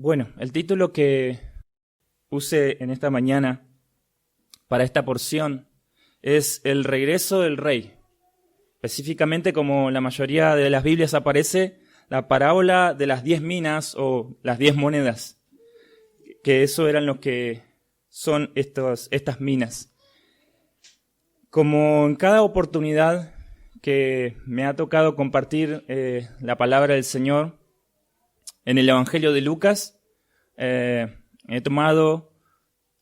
Bueno, el título que puse en esta mañana para esta porción es El regreso del rey. Específicamente, como la mayoría de las Biblias aparece, la parábola de las 10 minas o las 10 monedas, que eso eran los que son estas minas. Como en cada oportunidad que me ha tocado compartir la palabra del Señor, en el Evangelio de Lucas he tomado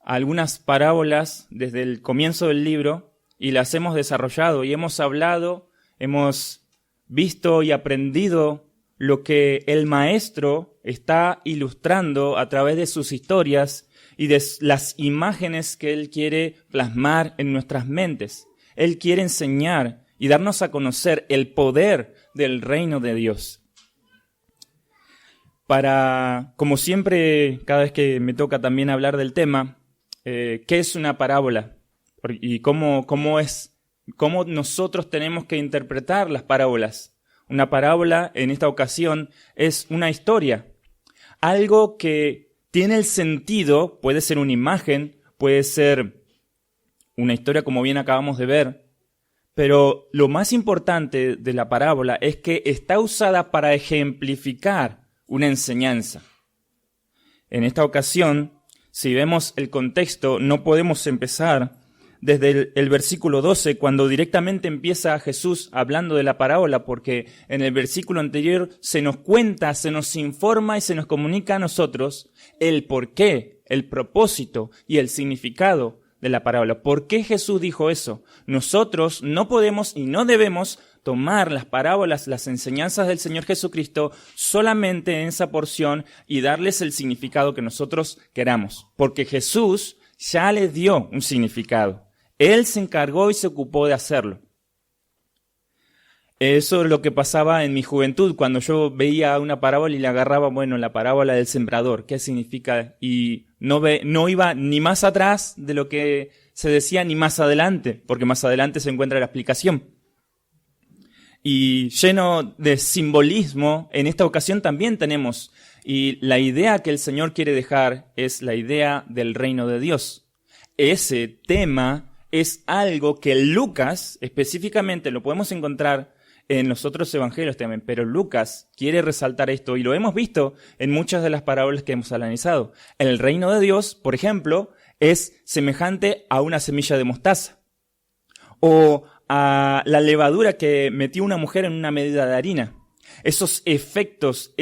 algunas parábolas desde el comienzo del libro y las hemos desarrollado y hemos hablado, hemos visto y aprendido lo que el maestro está ilustrando a través de sus historias y de las imágenes que él quiere plasmar en nuestras mentes. Él quiere enseñar y darnos a conocer el poder del reino de Dios. Como siempre, cada vez que me toca también hablar del tema, ¿qué es una parábola? Y cómo nosotros tenemos que interpretar las parábolas. Una parábola, en esta ocasión, es una historia. Algo que tiene el sentido, puede ser una imagen, puede ser una historia como bien acabamos de ver, pero lo más importante de la parábola es que está usada para ejemplificar una enseñanza. En esta ocasión, si vemos el contexto, no podemos empezar desde el versículo 12, cuando directamente empieza Jesús hablando de la parábola, porque en el versículo anterior se nos cuenta, se nos informa y se nos comunica a nosotros el porqué, el propósito y el significado de la parábola. ¿Por qué Jesús dijo eso? Nosotros no podemos y no debemos tomar las parábolas, las enseñanzas del Señor Jesucristo solamente en esa porción y darles el significado que nosotros queramos, porque Jesús ya les dio un significado. Él se encargó y se ocupó de hacerlo. Eso es lo que pasaba en mi juventud, cuando yo veía una parábola y le agarraba, la parábola del sembrador, ¿qué significa? Y no iba ni más atrás de lo que se decía ni más adelante, porque más adelante se encuentra la explicación. Y lleno de simbolismo, en esta ocasión también tenemos. Y la idea que el Señor quiere dejar es la idea del reino de Dios. Ese tema es algo que Lucas, específicamente, lo podemos encontrar en los otros evangelios también, pero Lucas quiere resaltar esto y lo hemos visto en muchas de las parábolas que hemos analizado. El reino de Dios, por ejemplo, es semejante a una semilla de mostaza o a la levadura que metió una mujer en una medida de harina. Esos efectos,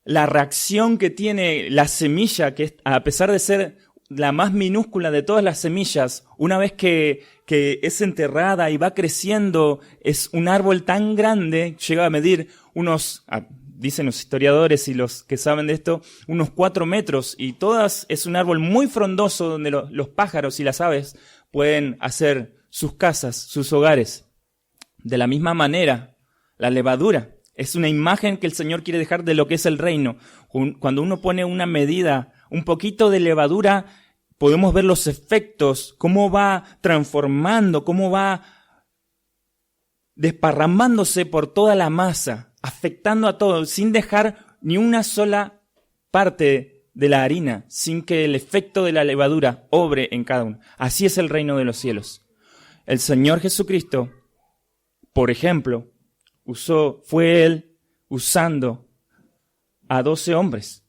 la reacción que tiene la semilla, que a pesar de ser la más minúscula de todas las semillas, una vez que es enterrada y va creciendo, es un árbol tan grande, llega a medir dicen los historiadores y los que saben de esto, unos 4 metros, y es un árbol muy frondoso donde los pájaros y las aves pueden hacer sus casas, sus hogares. De la misma manera, la levadura es una imagen que el Señor quiere dejar de lo que es el reino. Cuando uno pone una medida, un poquito de levadura, podemos ver los efectos, cómo va transformando, cómo va desparramándose por toda la masa, afectando a todo, sin dejar ni una sola parte de la harina, sin que el efecto de la levadura obre en cada uno. Así es el reino de los cielos. El Señor Jesucristo, por ejemplo, fue Él usando a 12 hombres.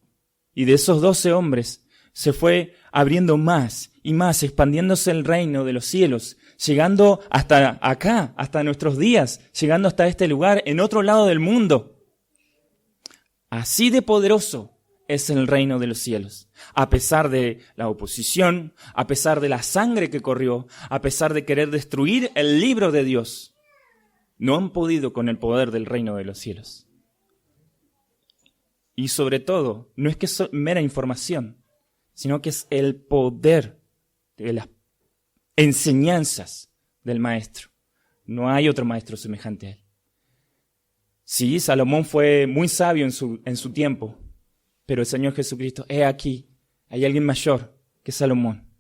Y de esos 12 hombres se fue abriendo más y más, expandiéndose el reino de los cielos, llegando hasta acá, hasta nuestros días, llegando hasta este lugar, en otro lado del mundo. Así de poderoso es el reino de los cielos. A pesar de la oposición, a pesar de la sangre que corrió, a pesar de querer destruir el libro de Dios, no han podido con el poder del reino de los cielos. Y sobre todo, no es que es mera información, sino que es el poder de las enseñanzas del maestro. No hay otro maestro semejante a él. Sí, Salomón fue muy sabio en su tiempo, pero el Señor Jesucristo, he aquí, hay alguien mayor que Salomón.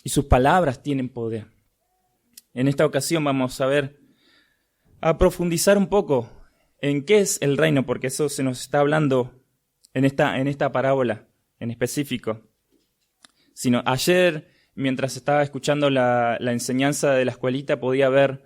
Y sus palabras tienen poder. En esta ocasión vamos a profundizar un poco en qué es el reino, porque eso se nos está hablando en esta parábola en específico. Sino ayer, mientras estaba escuchando la enseñanza de la escuelita, podía ver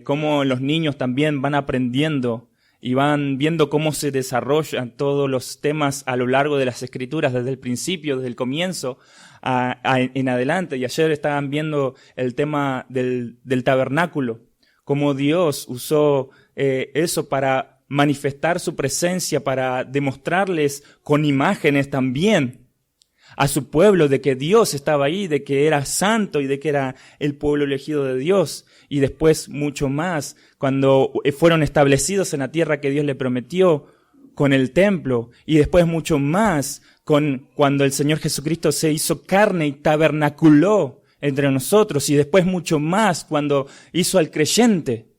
cómo los niños también van aprendiendo y van viendo cómo se desarrollan todos los temas a lo largo de las Escrituras, desde el principio, desde el comienzo en adelante. Y ayer estaban viendo el tema del tabernáculo, cómo Dios usó eso para manifestar su presencia, para demostrarles con imágenes también a su pueblo de que Dios estaba ahí, de que era santo y de que era el pueblo elegido de Dios. Y después mucho más, cuando fueron establecidos en la tierra que Dios le prometió con el templo. Y después mucho más, cuando el Señor Jesucristo se hizo carne y tabernaculó entre nosotros. Y después mucho más, cuando hizo al creyente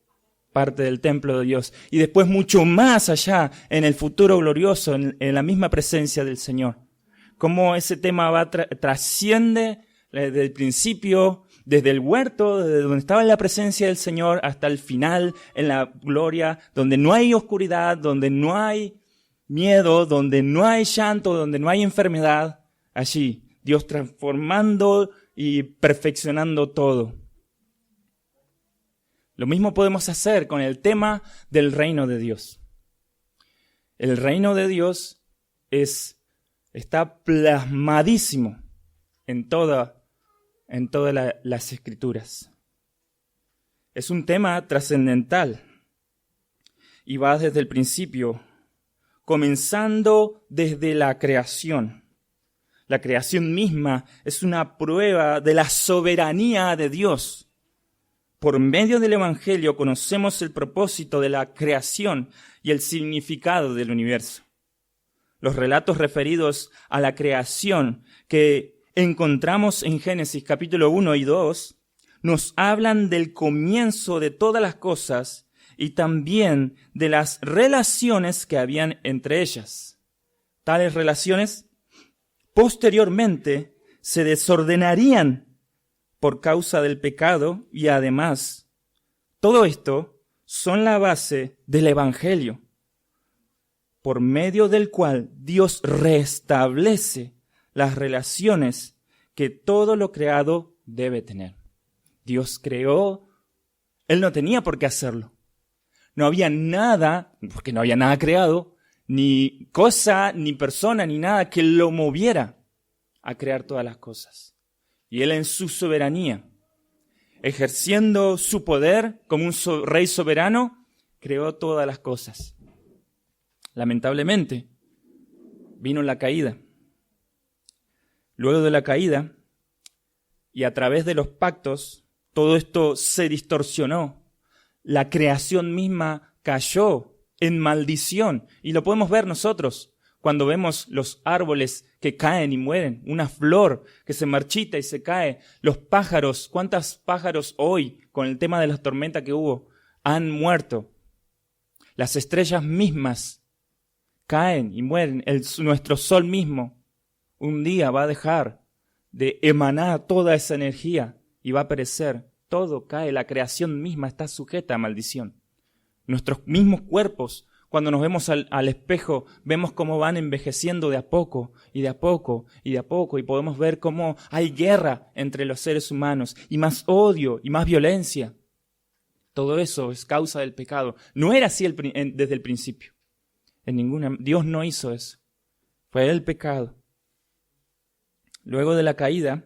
parte del templo de Dios. Y después mucho más allá, en el futuro glorioso, en la misma presencia del Señor. Cómo ese tema trasciende desde el principio, desde el huerto, desde donde estaba en la presencia del Señor, hasta el final, en la gloria, donde no hay oscuridad, donde no hay miedo, donde no hay llanto, donde no hay enfermedad. Allí, Dios transformando y perfeccionando todo. Lo mismo podemos hacer con el tema del reino de Dios. El reino de Dios está plasmadísimo en todas las Escrituras. Es un tema trascendental y va desde el principio, comenzando desde la creación. La creación misma es una prueba de la soberanía de Dios. Por medio del Evangelio conocemos el propósito de la creación y el significado del universo. Los relatos referidos a la creación que encontramos en Génesis capítulo 1 y 2 nos hablan del comienzo de todas las cosas y también de las relaciones que habían entre ellas. Tales relaciones posteriormente se desordenarían por causa del pecado y además todo esto son la base del Evangelio, por medio del cual Dios restablece las relaciones que todo lo creado debe tener. Dios creó, Él no tenía por qué hacerlo. No había nada, porque no había nada creado, ni cosa, ni persona, ni nada que lo moviera a crear todas las cosas. Y Él en su soberanía, ejerciendo su poder como un rey soberano, creó todas las cosas. Lamentablemente, vino la caída. Luego de la caída, y a través de los pactos, todo esto se distorsionó. La creación misma cayó en maldición. Y lo podemos ver nosotros cuando vemos los árboles que caen y mueren, una flor que se marchita y se cae, los pájaros, ¿cuántos pájaros hoy, con el tema de la tormenta que hubo, han muerto? Las estrellas mismas caen y mueren. Nuestro sol mismo un día va a dejar de emanar toda esa energía y va a perecer. Todo cae, la creación misma está sujeta a maldición. Nuestros mismos cuerpos, cuando nos vemos al espejo, vemos cómo van envejeciendo de a poco y de a poco y de a poco, y podemos ver cómo hay guerra entre los seres humanos y más odio y más violencia. Todo eso es causa del pecado. No era así desde el principio. Dios no hizo eso. Fue el pecado. Luego de la caída,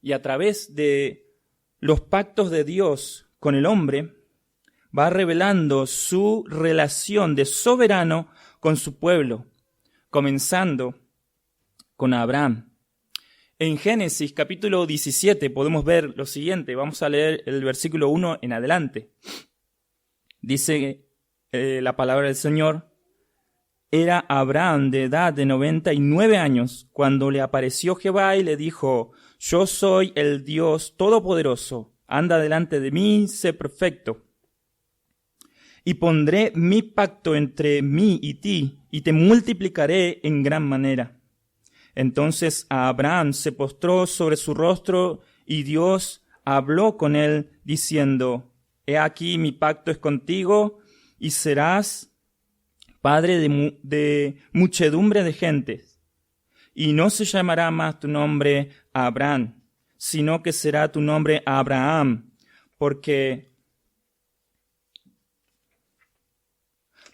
y a través de los pactos de Dios con el hombre, va revelando su relación de soberano con su pueblo, comenzando con Abraham. En Génesis capítulo 17 podemos ver lo siguiente. Vamos a leer el versículo 1 en adelante. Dice la palabra del Señor: Era Abraham de edad de 99 años cuando le apareció Jehová y le dijo: Yo soy el Dios Todopoderoso, anda delante de mí, sé perfecto. Y pondré mi pacto entre mí y ti, y te multiplicaré en gran manera. Entonces Abraham se postró sobre su rostro, y Dios habló con él, diciendo: He aquí mi pacto es contigo, y serás padre de muchedumbre de gentes. Y no se llamará más tu nombre Abraham, sino que será tu nombre Abraham, porque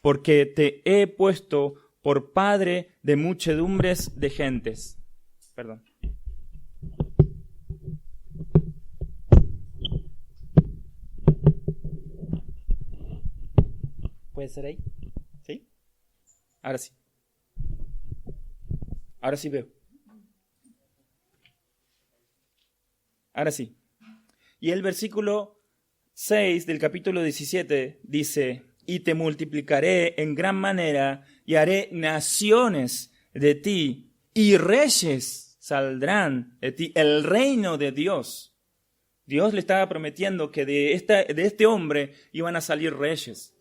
te he puesto por padre de muchedumbres de gentes. Perdón. ¿Puede ser ahí? ¿Sí? Ahora sí. Ahora sí veo. Ahora sí. Y el versículo 6 del capítulo 17 dice: y te multiplicaré en gran manera, y haré naciones de ti, y reyes saldrán de ti, el reino de Dios. Dios le estaba prometiendo que de este hombre iban a salir reyes.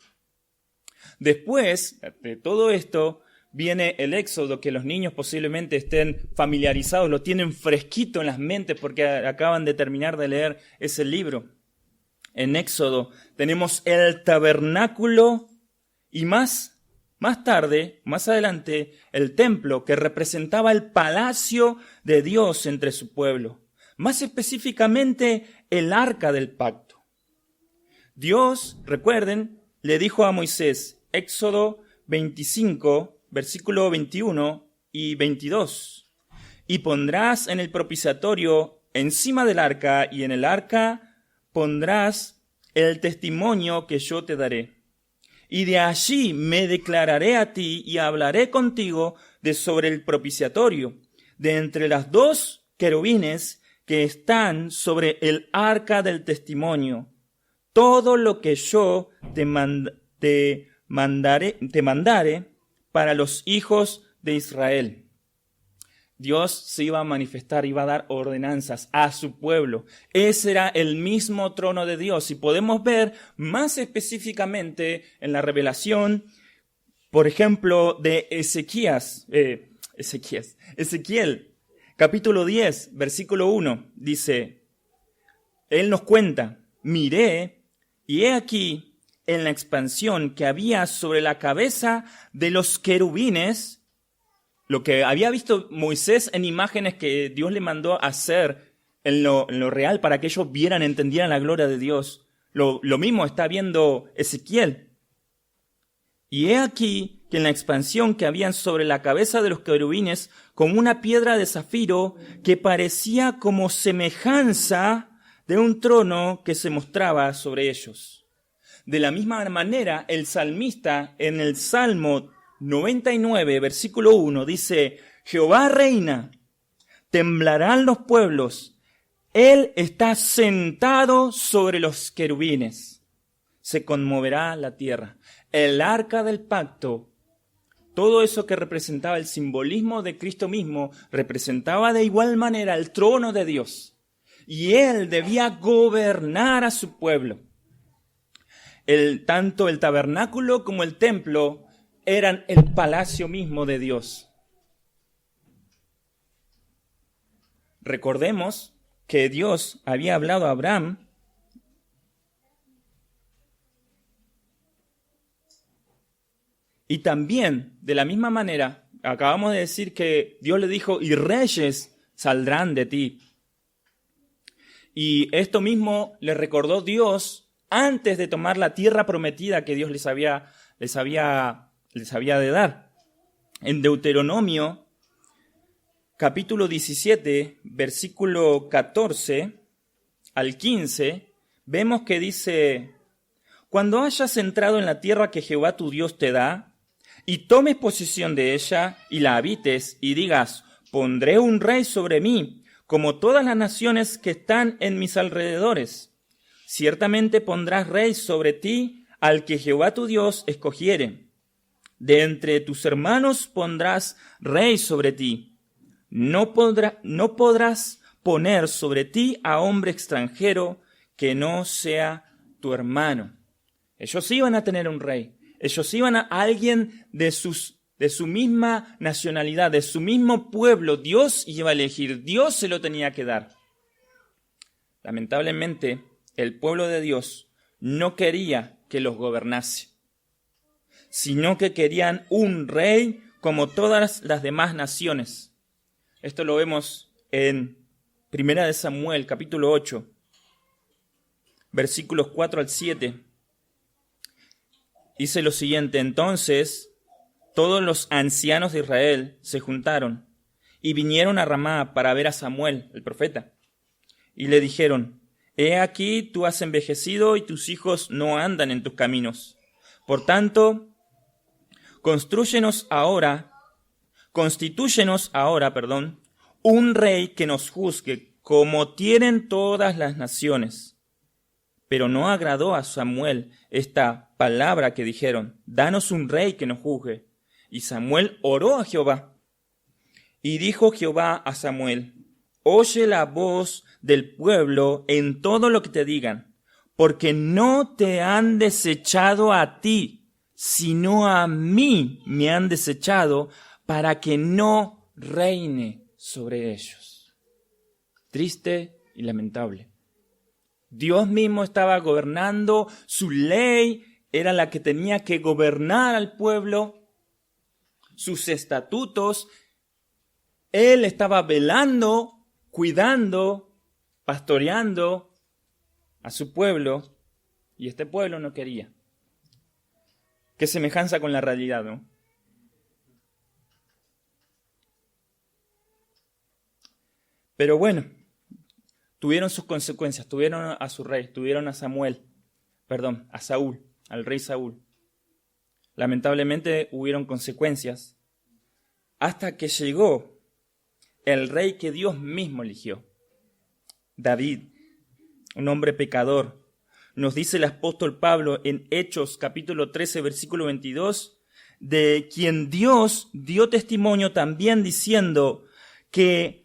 Después de todo esto viene el Éxodo, que los niños posiblemente estén familiarizados, lo tienen fresquito en las mentes porque acaban de terminar de leer ese libro. En Éxodo tenemos el tabernáculo y más tarde, más adelante, el templo, que representaba el palacio de Dios entre su pueblo. Más específicamente, el arca del pacto. Dios, recuerden, le dijo a Moisés, Éxodo 25, versículo 21 y 22, y pondrás en el propiciatorio encima del arca, y en el arca pondrás el testimonio que yo te daré. Y de allí me declararé a ti y hablaré contigo de sobre el propiciatorio, de entre las dos querubines que están sobre el arca del testimonio. Todo lo que yo te mandare para los hijos de Israel. Dios se iba a manifestar, iba a dar ordenanzas a su pueblo. Ese era el mismo trono de Dios. Y podemos ver más específicamente en la revelación, por ejemplo, de Ezequiel, capítulo 10, versículo 1, dice, él nos cuenta, miré, y he aquí, en la expansión que había sobre la cabeza de los querubines, lo que había visto Moisés en imágenes que Dios le mandó hacer en lo real para que ellos vieran, entendieran la gloria de Dios. Lo mismo está viendo Ezequiel. Y he aquí que en la expansión que habían sobre la cabeza de los querubines, como una piedra de zafiro que parecía como semejanza de un trono que se mostraba sobre ellos. De la misma manera, el salmista en el Salmo 99, versículo 1, dice, Jehová reina, temblarán los pueblos, él está sentado sobre los querubines, se conmoverá la tierra. El arca del pacto, todo eso que representaba el simbolismo de Cristo mismo, representaba de igual manera el trono de Dios. Y él debía gobernar a su pueblo. Tanto el tabernáculo como el templo eran el palacio mismo de Dios. Recordemos que Dios había hablado a Abraham y también, de la misma manera, acabamos de decir que Dios le dijo, y reyes saldrán de ti. Y esto mismo le recordó Dios antes de tomar la tierra prometida que Dios les había de dar. En Deuteronomio, capítulo 17, versículo 14 al 15, vemos que dice, cuando hayas entrado en la tierra que Jehová tu Dios te da, y tomes posesión de ella, y la habites, y digas, pondré un rey sobre mí, como todas las naciones que están en mis alrededores. Ciertamente pondrás rey sobre ti al que Jehová tu Dios escogiere. De entre tus hermanos pondrás rey sobre ti. No podrás poner sobre ti a hombre extranjero que no sea tu hermano. Ellos iban a tener un rey. Ellos iban a alguien de su misma nacionalidad, de su mismo pueblo. Dios iba a elegir, Dios se lo tenía que dar. Lamentablemente, el pueblo de Dios no quería que los gobernase. sino que querían un rey como todas las demás naciones. Esto lo vemos en 1 Samuel, capítulo 8, versículos 4 al 7. Dice lo siguiente: entonces todos los ancianos de Israel se juntaron y vinieron a Ramá para ver a Samuel, el profeta. Y le dijeron: he aquí, tú has envejecido y tus hijos no andan en tus caminos. Por tanto, constitúyenos ahora, un rey que nos juzgue, como tienen todas las naciones. Pero no agradó a Samuel esta palabra que dijeron: danos un rey que nos juzgue. Y Samuel oró a Jehová. Y dijo Jehová a Samuel: oye la voz del pueblo en todo lo que te digan, porque no te han desechado a ti, sino a mí me han desechado, para que no reine sobre ellos. Triste y lamentable. Dios mismo estaba gobernando, su ley era la que tenía que gobernar al pueblo, sus estatutos. Él estaba velando, cuidando, pastoreando a su pueblo, y este pueblo no quería. Qué semejanza con la realidad, ¿no? Pero bueno, tuvieron sus consecuencias, tuvieron a su rey, tuvieron a Saúl, al rey Saúl. Lamentablemente hubieron consecuencias hasta que llegó el rey que Dios mismo eligió, David, un hombre pecador. Nos dice el apóstol Pablo en Hechos capítulo 13, versículo 22, de quien Dios dio testimonio también diciendo que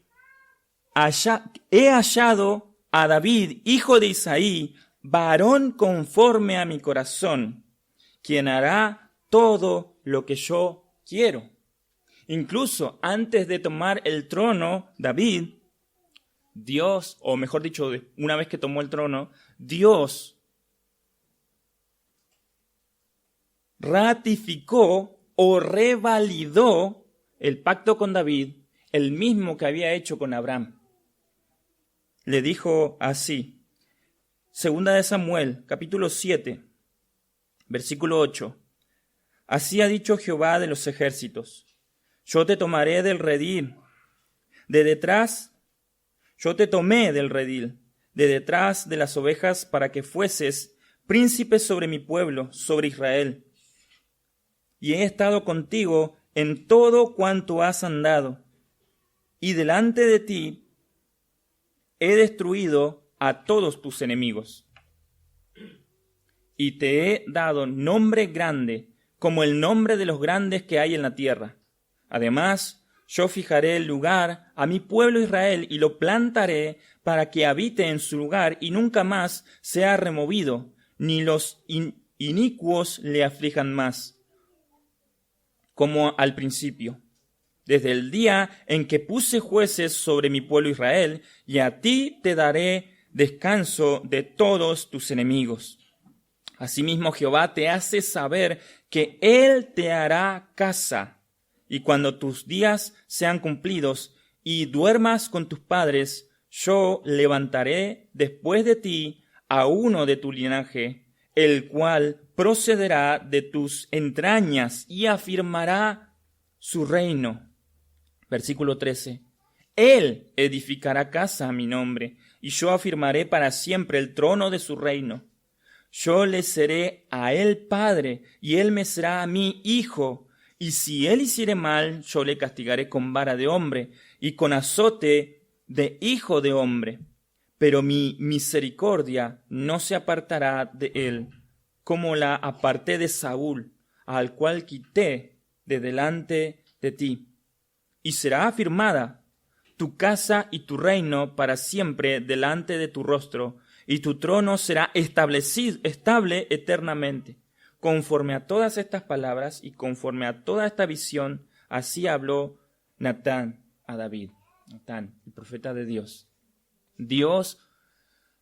he hallado a David, hijo de Isaí, varón conforme a mi corazón, quien hará todo lo que yo quiero. Incluso antes de tomar el trono, David, Dios, o mejor dicho, una vez que tomó el trono, Dios ratificó o revalidó el pacto con David, el mismo que había hecho con Abraham. Le dijo así, 2 Samuel, capítulo 7, versículo 8. Así ha dicho Jehová de los ejércitos: yo te tomaré del redil, yo te tomé del redil, de detrás de las ovejas, para que fueses príncipe sobre mi pueblo, sobre Israel. Y he estado contigo en todo cuanto has andado, y delante de ti he destruido a todos tus enemigos. Y te he dado nombre grande, como el nombre de los grandes que hay en la tierra. Además, yo fijaré el lugar a mi pueblo Israel y lo plantaré para que habite en su lugar y nunca más sea removido, ni los inicuos le aflijan más, como al principio, desde el día en que puse jueces sobre mi pueblo Israel, y a ti te daré descanso de todos tus enemigos. Asimismo, Jehová te hace saber que Él te hará casa, y cuando tus días sean cumplidos y duermas con tus padres, yo levantaré después de ti a uno de tu linaje, el cual procederá de tus entrañas y afirmará su reino. Versículo 13. Él edificará casa a mi nombre, y yo afirmaré para siempre el trono de su reino. Yo le seré a él padre, y él me será a mí hijo. Y si él hiciere mal, yo le castigaré con vara de hombre, y con azote de hijo de hombre. Pero mi misericordia no se apartará de él, como la aparté de Saúl, al cual quité de delante de ti. Y será afirmada tu casa y tu reino para siempre delante de tu rostro, y tu trono será estable eternamente. Conforme a todas estas palabras y conforme a toda esta visión, así habló Natán a David. Natán, el profeta de Dios. Dios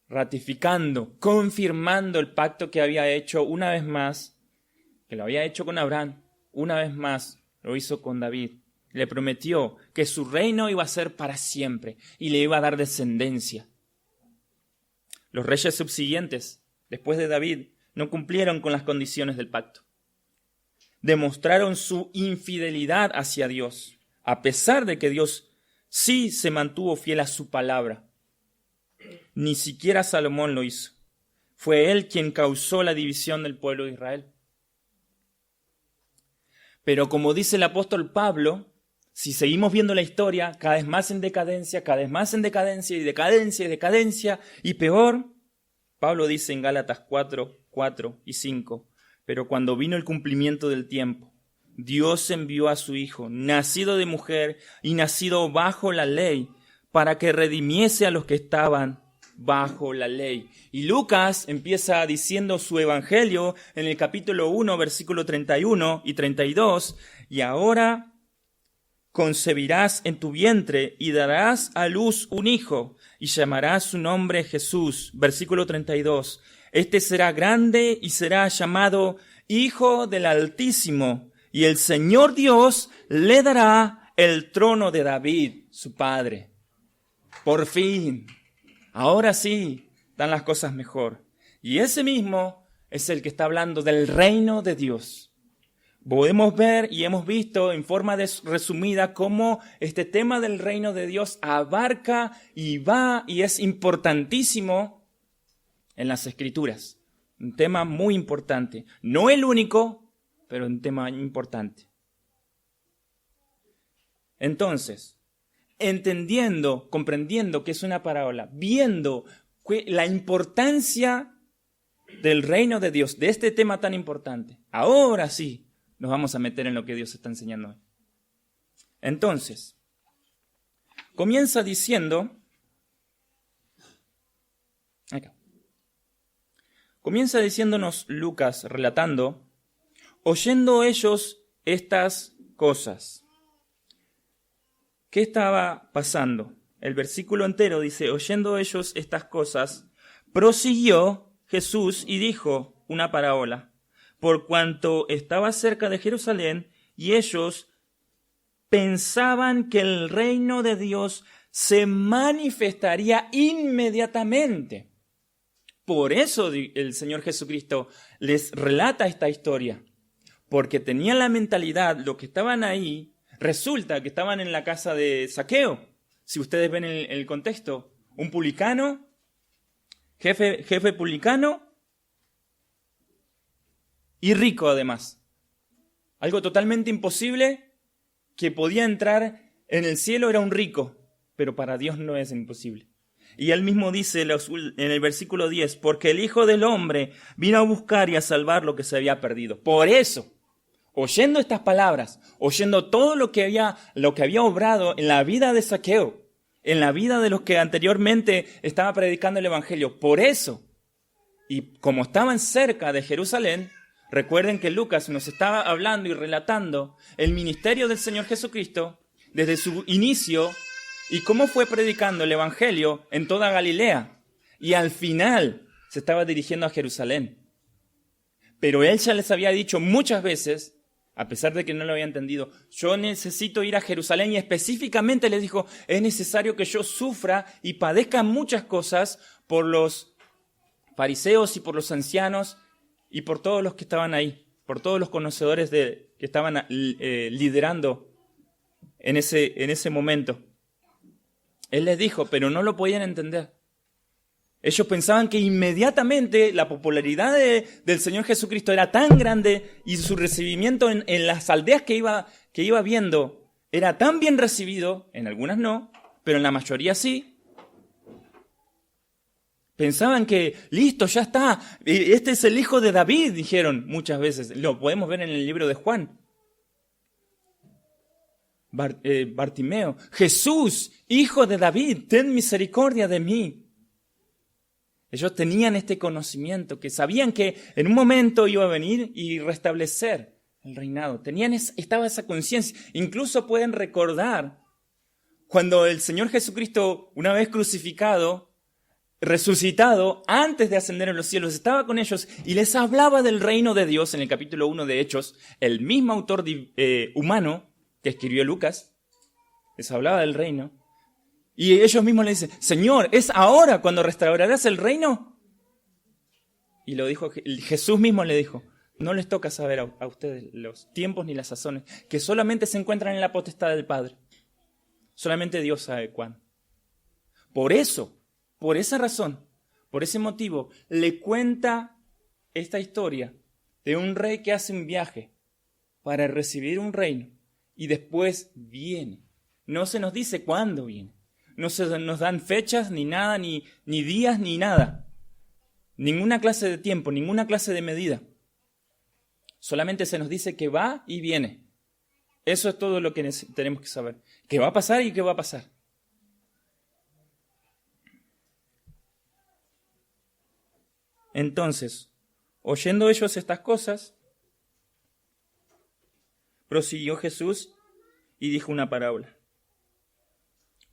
ratificando, confirmando el pacto que había hecho una vez más que lo había hecho con Abraham, una vez más lo hizo con David. Le prometió que su reino iba a ser para siempre y le iba a dar descendencia. Los reyes subsiguientes, después de David, no cumplieron con las condiciones del pacto. Demostraron su infidelidad hacia Dios, a pesar de que Dios sí se mantuvo fiel a su palabra. Ni siquiera Salomón lo hizo. Fue él quien causó la división del pueblo de Israel. Pero como dice el apóstol Pablo, si seguimos viendo la historia, cada vez más en decadencia, cada vez más en decadencia y decadencia y decadencia, y peor, Pablo dice en Gálatas 4, 4 y 5, pero cuando vino el cumplimiento del tiempo, Dios envió a su Hijo, nacido de mujer y nacido bajo la ley, para que redimiese a los que estaban bajo la ley. Y Lucas empieza diciendo su evangelio en el capítulo 1, versículo 31 y 32, y ahora concebirás en tu vientre y darás a luz un hijo y llamarás su nombre Jesús. Versículo 32. Este será grande y será llamado Hijo del Altísimo, y el Señor Dios le dará el trono de David, su padre. Por fin, ahora sí, dan las cosas mejor. Y ese mismo es el que está hablando del reino de Dios. Podemos ver y hemos visto en forma resumida cómo este tema del reino de Dios abarca y va y es importantísimo en las Escrituras. Un tema muy importante. No el único, pero un tema importante. Entonces, entendiendo, comprendiendo que es una parábola, viendo la importancia del reino de Dios, de este tema tan importante, ahora sí, nos vamos a meter en lo que Dios está enseñando hoy. Entonces, comienza diciendo, comienza diciéndonos Lucas, relatando, oyendo ellos estas cosas. ¿Qué estaba pasando? El versículo entero dice, oyendo ellos estas cosas, prosiguió Jesús y dijo una parábola. Por cuanto estaba cerca de Jerusalén, y ellos pensaban que el reino de Dios se manifestaría inmediatamente. Por eso el Señor Jesucristo les relata esta historia, porque tenían la mentalidad, los que estaban ahí, resulta que estaban en la casa de Zaqueo. Si ustedes ven el contexto, un publicano, jefe publicano, y rico además. Algo totalmente imposible, que podía entrar en el cielo era un rico, pero para Dios no es imposible. Y él mismo dice en el versículo 10, porque el Hijo del Hombre vino a buscar y a salvar lo que se había perdido. Por eso, oyendo estas palabras, oyendo todo lo que había obrado en la vida de Zaqueo, en la vida de los que anteriormente estaba predicando el Evangelio, por eso, y como estaban cerca de Jerusalén, recuerden que Lucas nos estaba hablando y relatando el ministerio del Señor Jesucristo desde su inicio y cómo fue predicando el Evangelio en toda Galilea. Y al final se estaba dirigiendo a Jerusalén. Pero él ya les había dicho muchas veces, a pesar de que no lo había entendido, yo necesito ir a Jerusalén, y específicamente les dijo, es necesario que yo sufra y padezca muchas cosas por los fariseos y por los ancianos y por todos los que estaban ahí, por todos los conocedores que estaban liderando en ese momento. Él les dijo, pero no lo podían entender. Ellos pensaban que inmediatamente la popularidad del Señor Jesucristo era tan grande y su recibimiento en las aldeas que iba viendo era tan bien recibido, en algunas no, pero en la mayoría sí. Pensaban que, listo, ya está, este es el hijo de David, dijeron muchas veces. Lo podemos ver en el libro de Juan. Bartimeo, Jesús, hijo de David, ten misericordia de mí. Ellos tenían este conocimiento, que sabían que en un momento iba a venir y restablecer el reinado. Estaba esa conciencia. Incluso pueden recordar cuando el Señor Jesucristo, una vez crucificado, resucitado antes de ascender en los cielos, estaba con ellos y les hablaba del reino de Dios en el capítulo 1 de Hechos. El mismo autor humano que escribió Lucas les hablaba del reino. Y ellos mismos le dicen, Señor, ¿es ahora cuando restaurarás el reino? Y lo dijo, Jesús mismo le dijo, no les toca saber a ustedes los tiempos ni las sazones, que solamente se encuentran en la potestad del Padre. Solamente Dios sabe cuándo. Por eso, por esa razón, por ese motivo, le cuenta esta historia de un rey que hace un viaje para recibir un reino y después viene. No se nos dice cuándo viene. No se nos dan fechas, ni nada, ni días, ni nada. Ninguna clase de tiempo, ninguna clase de medida. Solamente se nos dice que va y viene. Eso es todo lo que tenemos que saber. ¿Qué va a pasar y qué va a pasar? Entonces, oyendo ellos estas cosas, prosiguió Jesús y dijo una parábola.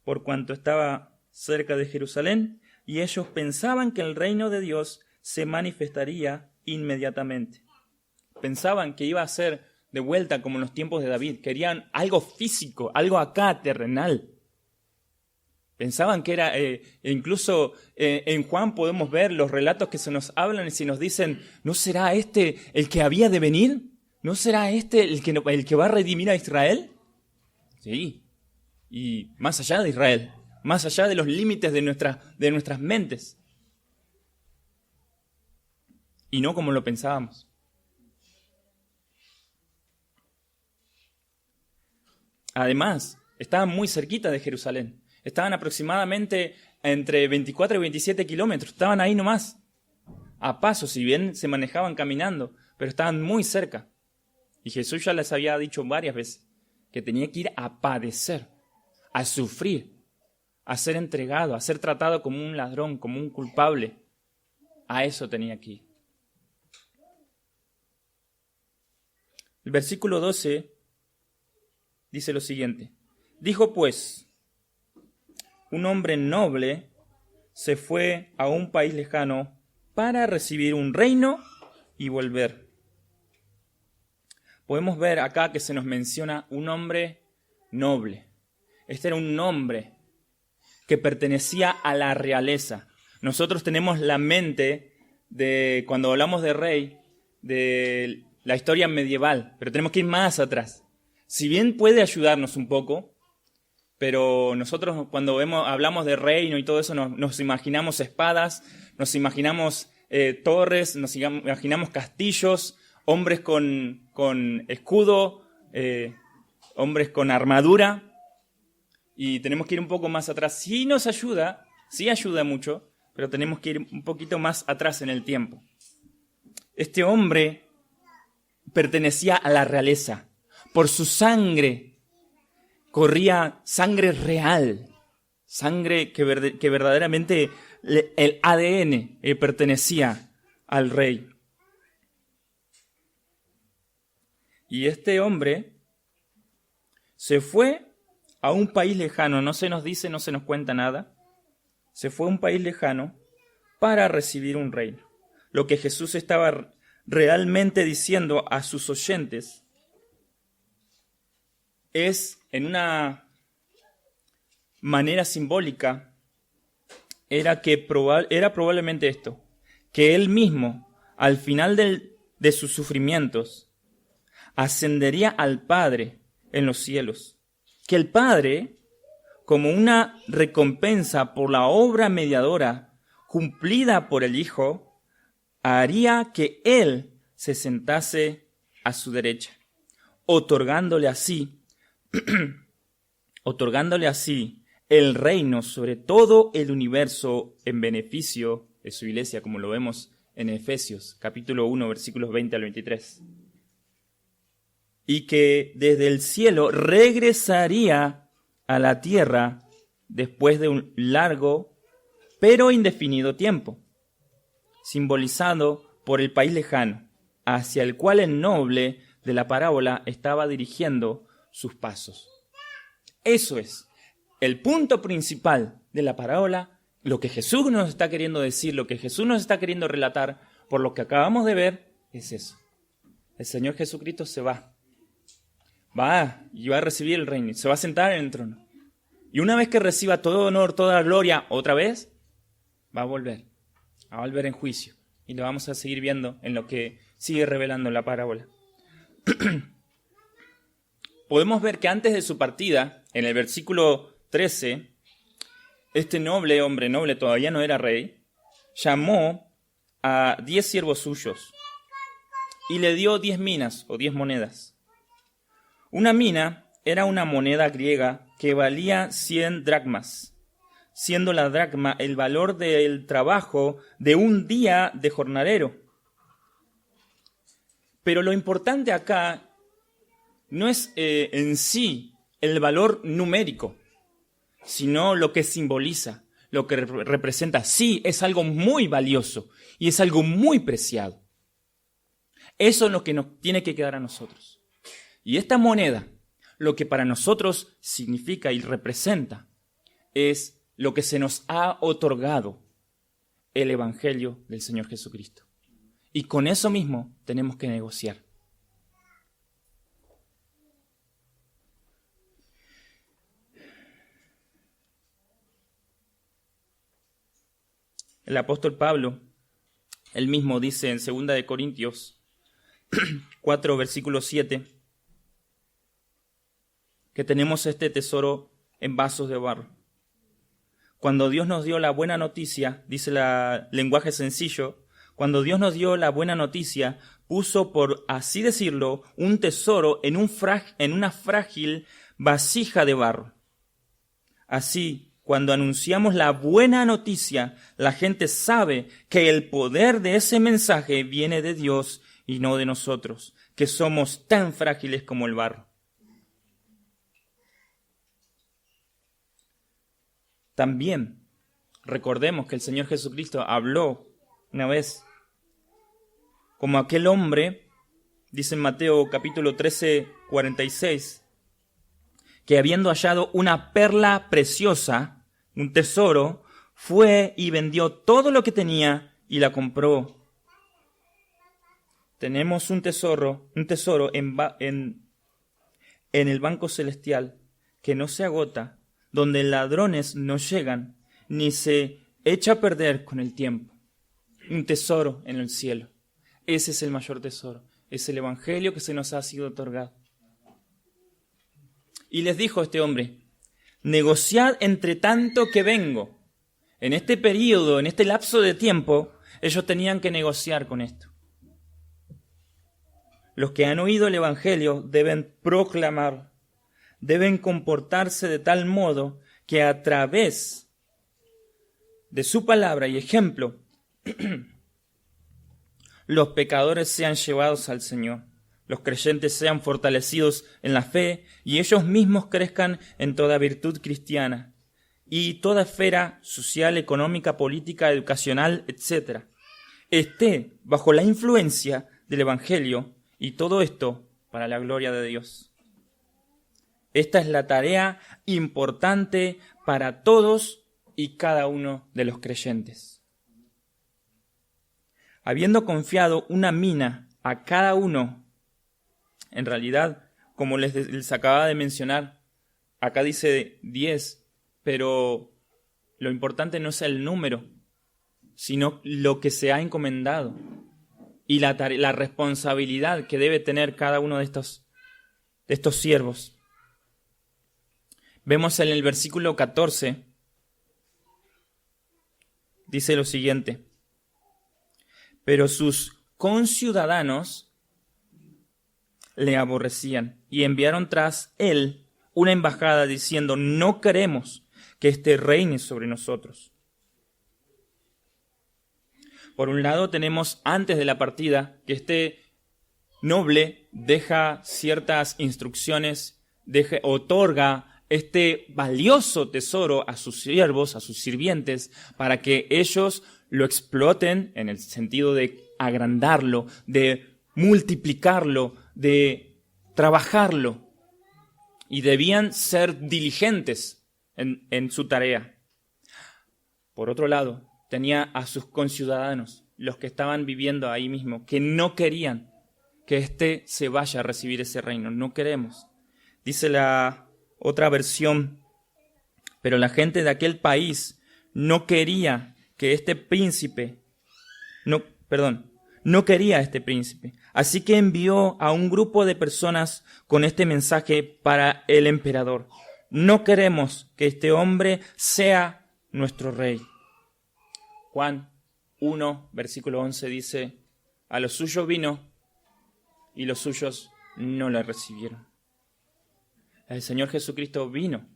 Por cuanto estaba cerca de Jerusalén, y ellos pensaban que el reino de Dios se manifestaría inmediatamente. Pensaban que iba a ser de vuelta como en los tiempos de David. Querían algo físico, algo acá, terrenal. Pensaban que era, incluso en Juan podemos ver los relatos que se nos hablan y se nos dicen, ¿no será este el que había de venir? ¿No será este el que va a redimir a Israel? Sí, y más allá de Israel, más allá de los límites de nuestras mentes. Y no como lo pensábamos. Además, estaban muy cerquita de Jerusalén. Estaban aproximadamente entre 24 y 27 kilómetros. Estaban ahí nomás, a paso, si bien se manejaban caminando, pero estaban muy cerca. Y Jesús ya les había dicho varias veces que tenía que ir a padecer, a sufrir, a ser entregado, a ser tratado como un ladrón, como un culpable. A eso tenía que ir. El versículo 12 dice lo siguiente. Dijo pues, un hombre noble se fue a un país lejano para recibir un reino y volver. Podemos ver acá que se nos menciona un hombre noble. Este era un nombre que pertenecía a la realeza. Nosotros tenemos la mente de, cuando hablamos de rey, de la historia medieval, pero tenemos que ir más atrás. Si bien puede ayudarnos un poco, pero nosotros cuando hablamos de reino y todo eso nos imaginamos espadas, nos imaginamos torres, nos imaginamos castillos, hombres con escudo, hombres con armadura, y tenemos que ir un poco más atrás. Sí nos ayuda, sí ayuda mucho, pero tenemos que ir un poquito más atrás en el tiempo. Este hombre pertenecía a la realeza. Por su sangre corría sangre real, sangre que verdaderamente el ADN pertenecía al rey. Y este hombre se fue a un país lejano, no se nos dice, no se nos cuenta nada. Se fue a un país lejano para recibir un reino. Lo que Jesús estaba realmente diciendo a sus oyentes es, en una manera simbólica, era probablemente esto, que él mismo, al final de sus sufrimientos, ascendería al Padre en los cielos. Que el Padre, como una recompensa por la obra mediadora cumplida por el Hijo, haría que Él se sentase a su derecha, otorgándole así el reino sobre todo el universo en beneficio de su iglesia, como lo vemos en Efesios, capítulo 1, versículos 20 al 23. Y que desde el cielo regresaría a la tierra después de un largo pero indefinido tiempo, simbolizado por el país lejano, hacia el cual el noble de la parábola estaba dirigiendo sus pasos. Eso es el punto principal de la parábola, lo que Jesús nos está queriendo decir, lo que Jesús nos está queriendo relatar, por lo que acabamos de ver, es eso. El Señor Jesucristo se va. Va y va a recibir el reino. Se va a sentar en el trono. Y una vez que reciba todo honor, toda gloria, otra vez, va a volver en juicio. Y lo vamos a seguir viendo en lo que sigue revelando la parábola. Podemos ver que antes de su partida, en el versículo 13, este hombre noble, todavía no era rey, llamó a 10 siervos suyos y le dio 10 minas o 10 monedas. Una mina era una moneda griega que valía 100 dracmas, siendo la dracma el valor del trabajo de un día de jornalero. Pero lo importante acá no es en sí el valor numérico, sino lo que simboliza, lo que representa. Sí, es algo muy valioso y es algo muy preciado. Eso es lo que nos tiene que quedar a nosotros. Y esta moneda, lo que para nosotros significa y representa, es lo que se nos ha otorgado, el Evangelio del Señor Jesucristo. Y con eso mismo tenemos que negociar. El apóstol Pablo, él mismo dice en 2 de Corintios 4, versículo 7, que tenemos este tesoro en vasos de barro. Cuando Dios nos dio la buena noticia, dice el lenguaje sencillo, cuando Dios nos dio la buena noticia, puso, por así decirlo, un tesoro en una frágil vasija de barro. Así, cuando anunciamos la buena noticia, la gente sabe que el poder de ese mensaje viene de Dios y no de nosotros, que somos tan frágiles como el barro. También recordemos que el Señor Jesucristo habló una vez como aquel hombre, dice en Mateo capítulo 13, 46, que habiendo hallado una perla preciosa, un tesoro, fue y vendió todo lo que tenía y la compró. Tenemos un tesoro en el banco celestial que no se agota, donde ladrones no llegan, ni se echa a perder con el tiempo. Un tesoro en el cielo. Ese es el mayor tesoro. Es el Evangelio que se nos ha sido otorgado. Y les dijo este hombre, negociad entre tanto que vengo. En este periodo, en este lapso de tiempo, ellos tenían que negociar con esto. Los que han oído el Evangelio deben proclamar, deben comportarse de tal modo que a través de su palabra y ejemplo, los pecadores sean llevados al Señor, los creyentes sean fortalecidos en la fe y ellos mismos crezcan en toda virtud cristiana y toda esfera social, económica, política, educacional, etc., esté bajo la influencia del Evangelio y todo esto para la gloria de Dios. Esta es la tarea importante para todos y cada uno de los creyentes. Habiendo confiado una mina a cada uno, en realidad, como les acababa de mencionar, acá dice 10, pero lo importante no es el número, sino lo que se ha encomendado y la responsabilidad que debe tener cada uno de estos siervos. Vemos en el versículo 14, dice lo siguiente: pero sus conciudadanos le aborrecían y enviaron tras él una embajada diciendo, no queremos que éste reine sobre nosotros. Por un lado tenemos antes de la partida que este noble deja ciertas instrucciones, otorga este valioso tesoro a sus siervos, a sus sirvientes, para que ellos lo exploten en el sentido de agrandarlo, de multiplicarlo, de trabajarlo. Y debían ser diligentes en su tarea. Por otro lado, tenía a sus conciudadanos, los que estaban viviendo ahí mismo, que no querían que éste se vaya a recibir ese reino. No queremos. Dice la otra versión, pero la gente de aquel país no quería que este príncipe, no quería a este príncipe. Así que envió a un grupo de personas con este mensaje para el emperador. No queremos que este hombre sea nuestro rey. Juan 1, versículo 11 dice, a los suyos vino y los suyos no le recibieron. El Señor Jesucristo vino.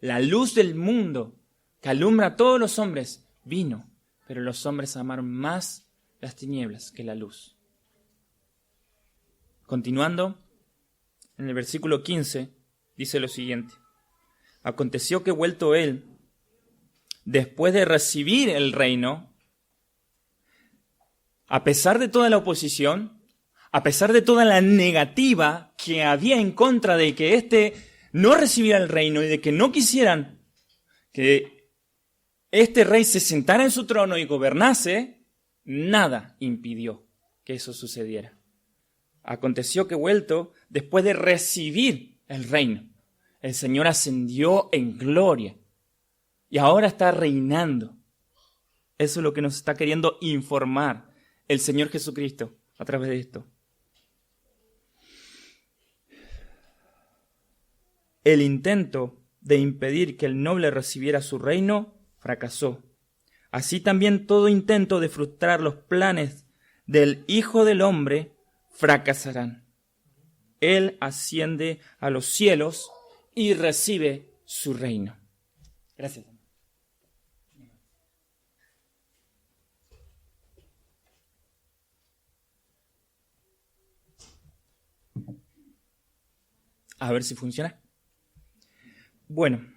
La luz del mundo que alumbra a todos los hombres vino, pero los hombres amaron más las tinieblas que la luz. Continuando, en el versículo 15 dice lo siguiente. Aconteció que vuelto él, después de recibir el reino, a pesar de toda la oposición, a pesar de toda la negativa que había en contra de que éste no recibiera el reino y de que no quisieran que este rey se sentara en su trono y gobernase, nada impidió que eso sucediera. Aconteció que vuelto, después de recibir el reino, el Señor ascendió en gloria y ahora está reinando. Eso es lo que nos está queriendo informar el Señor Jesucristo a través de esto. El intento de impedir que el noble recibiera su reino fracasó. Así también todo intento de frustrar los planes del Hijo del Hombre fracasarán. Él asciende a los cielos y recibe su reino. Gracias. A ver si funciona. Bueno,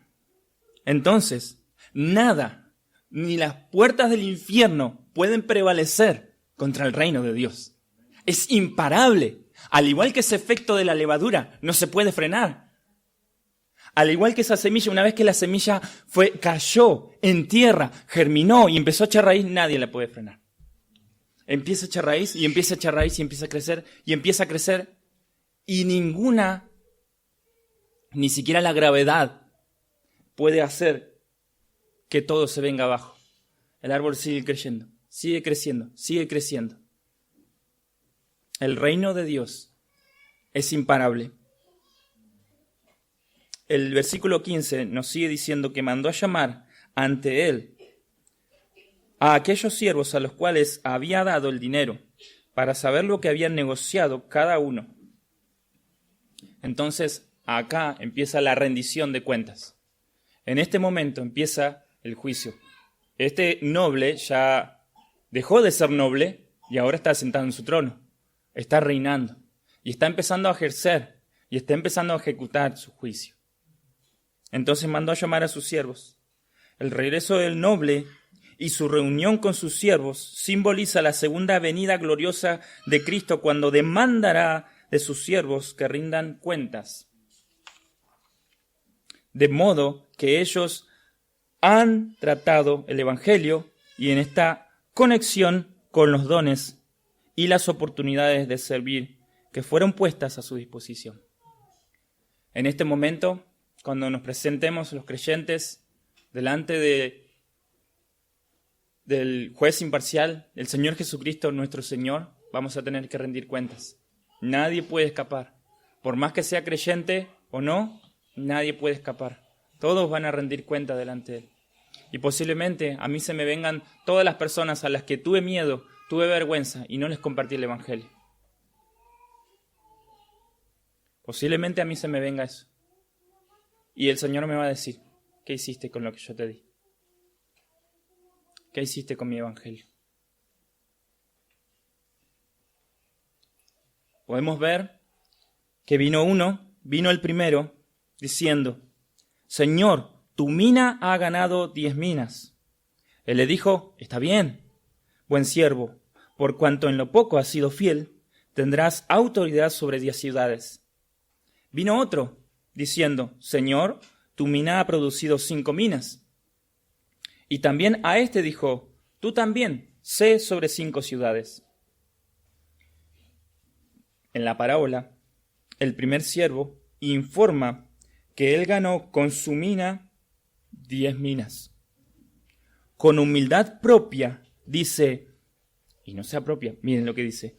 entonces, nada, ni las puertas del infierno pueden prevalecer contra el reino de Dios. Es imparable. Al igual que ese efecto de la levadura, no se puede frenar. Al igual que esa semilla, una vez que la semilla cayó en tierra, germinó y empezó a echar raíz, nadie la puede frenar. Empieza a echar raíz y empieza a echar raíz y empieza a crecer y empieza a crecer y ni siquiera la gravedad puede hacer que todo se venga abajo. El árbol sigue creciendo, sigue creciendo, sigue creciendo. El reino de Dios es imparable. El versículo 15 nos sigue diciendo que mandó a llamar ante él a aquellos siervos a los cuales había dado el dinero para saber lo que habían negociado cada uno. Entonces, acá empieza la rendición de cuentas. En este momento empieza el juicio. Este noble ya dejó de ser noble y ahora está sentado en su trono. Está reinando y está empezando a ejercer y está empezando a ejecutar su juicio. Entonces mandó a llamar a sus siervos. El regreso del noble y su reunión con sus siervos simboliza la segunda venida gloriosa de Cristo cuando demandará de sus siervos que rindan cuentas. De modo que ellos han tratado el Evangelio y en esta conexión con los dones y las oportunidades de servir que fueron puestas a su disposición. En este momento, cuando nos presentemos los creyentes delante del juez imparcial, el Señor Jesucristo, nuestro Señor, vamos a tener que rendir cuentas. Nadie puede escapar. Por más que sea creyente o no, nadie puede escapar. Todos van a rendir cuenta delante de Él. Y posiblemente a mí se me vengan todas las personas a las que tuve miedo, tuve vergüenza y no les compartí el Evangelio. Posiblemente a mí se me venga eso. Y el Señor me va a decir, ¿qué hiciste con lo que yo te di? ¿Qué hiciste con mi Evangelio? Podemos ver que vino el primero, diciendo, Señor, tu mina ha ganado 10 minas. Él le dijo, está bien, buen siervo, por cuanto en lo poco has sido fiel, tendrás autoridad sobre 10 ciudades. Vino otro, diciendo, Señor, tu mina ha producido 5 minas. Y también a este dijo, tú también sé sobre 5 ciudades. En la parábola, el primer siervo informa que él ganó con su mina 10 minas. Con humildad propia dice, y no se apropia, miren lo que dice,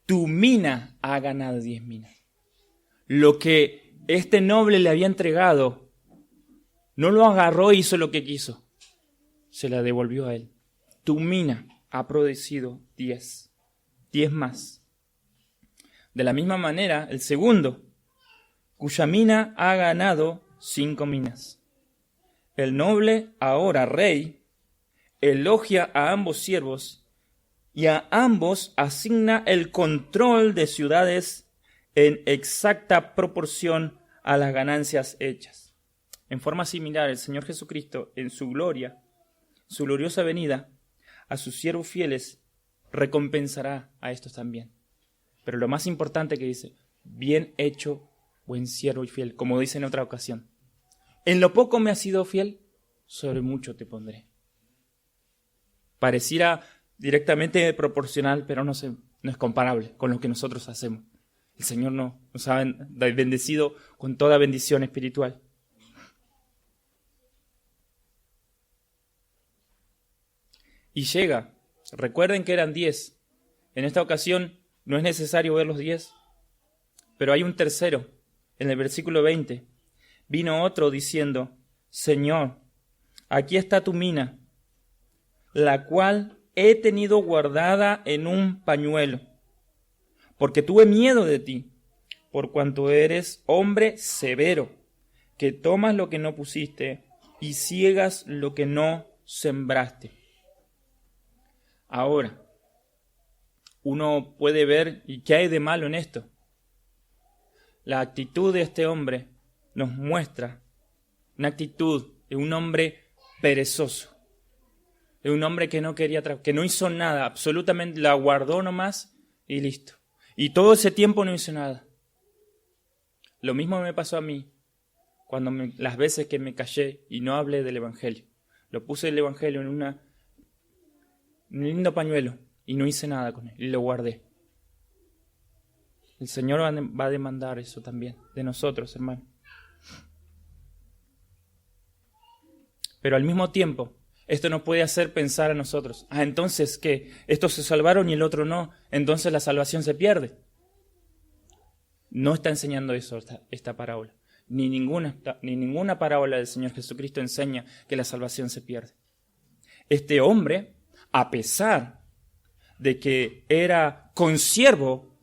tu mina ha ganado 10 minas. Lo que este noble le había entregado, no lo agarró e hizo lo que quiso, se la devolvió a él. Tu mina ha producido 10 más. De la misma manera, el segundo, cuya mina ha ganado 5 minas. El noble, ahora rey, elogia a ambos siervos y a ambos asigna el control de ciudades en exacta proporción a las ganancias hechas. En forma similar, el Señor Jesucristo, en su gloria, su gloriosa venida, a sus siervos fieles, recompensará a estos también. Pero lo más importante que dice, bien hecho, buen siervo y fiel, como dice en otra ocasión. En lo poco me has sido fiel, sobre mucho te pondré. Pareciera directamente proporcional, pero no es comparable con lo que nosotros hacemos. El Señor nos ha bendecido con toda bendición espiritual. Y llega, recuerden que eran 10. En esta ocasión no es necesario ver los 10, pero hay un tercero. En el versículo 20, vino otro diciendo, Señor, aquí está tu mina, la cual he tenido guardada en un pañuelo, porque tuve miedo de ti, por cuanto eres hombre severo, que tomas lo que no pusiste y ciegas lo que no sembraste. Ahora, uno puede ver, ¿y qué hay de malo en esto? La actitud de este hombre nos muestra una actitud de un hombre perezoso, de un hombre que no quería trabajar, que no hizo nada, absolutamente la guardó nomás y listo. Y todo ese tiempo no hizo nada. Lo mismo me pasó a mí cuando las veces que me callé y no hablé del Evangelio. Lo puse el Evangelio en un lindo pañuelo y no hice nada con él y lo guardé. El Señor va a demandar eso también de nosotros, hermano. Pero al mismo tiempo, esto nos puede hacer pensar a nosotros, entonces, ¿qué? Estos se salvaron y el otro no, entonces la salvación se pierde. No está enseñando eso esta parábola. Ni ninguna parábola del Señor Jesucristo enseña que la salvación se pierde. Este hombre, a pesar de que era consiervo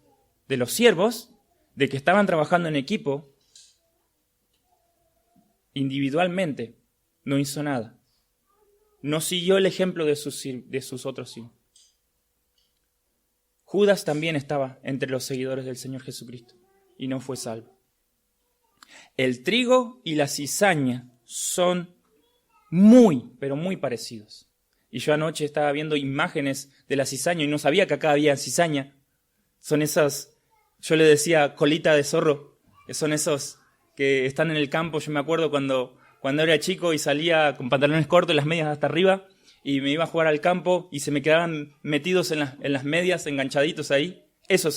de los siervos, de que estaban trabajando en equipo, individualmente no hizo nada. No siguió el ejemplo de sus otros hijos. Judas también estaba entre los seguidores del Señor Jesucristo y no fue salvo. El trigo y la cizaña son muy, pero muy parecidos. Y yo anoche estaba viendo imágenes de la cizaña y no sabía que acá había cizaña. Son esas, yo le decía colita de zorro, que son esos que están en el campo. Yo me acuerdo cuando era chico y salía con pantalones cortos y las medias hasta arriba y me iba a jugar al campo y se me quedaban metidos en las medias, enganchaditos ahí. Eso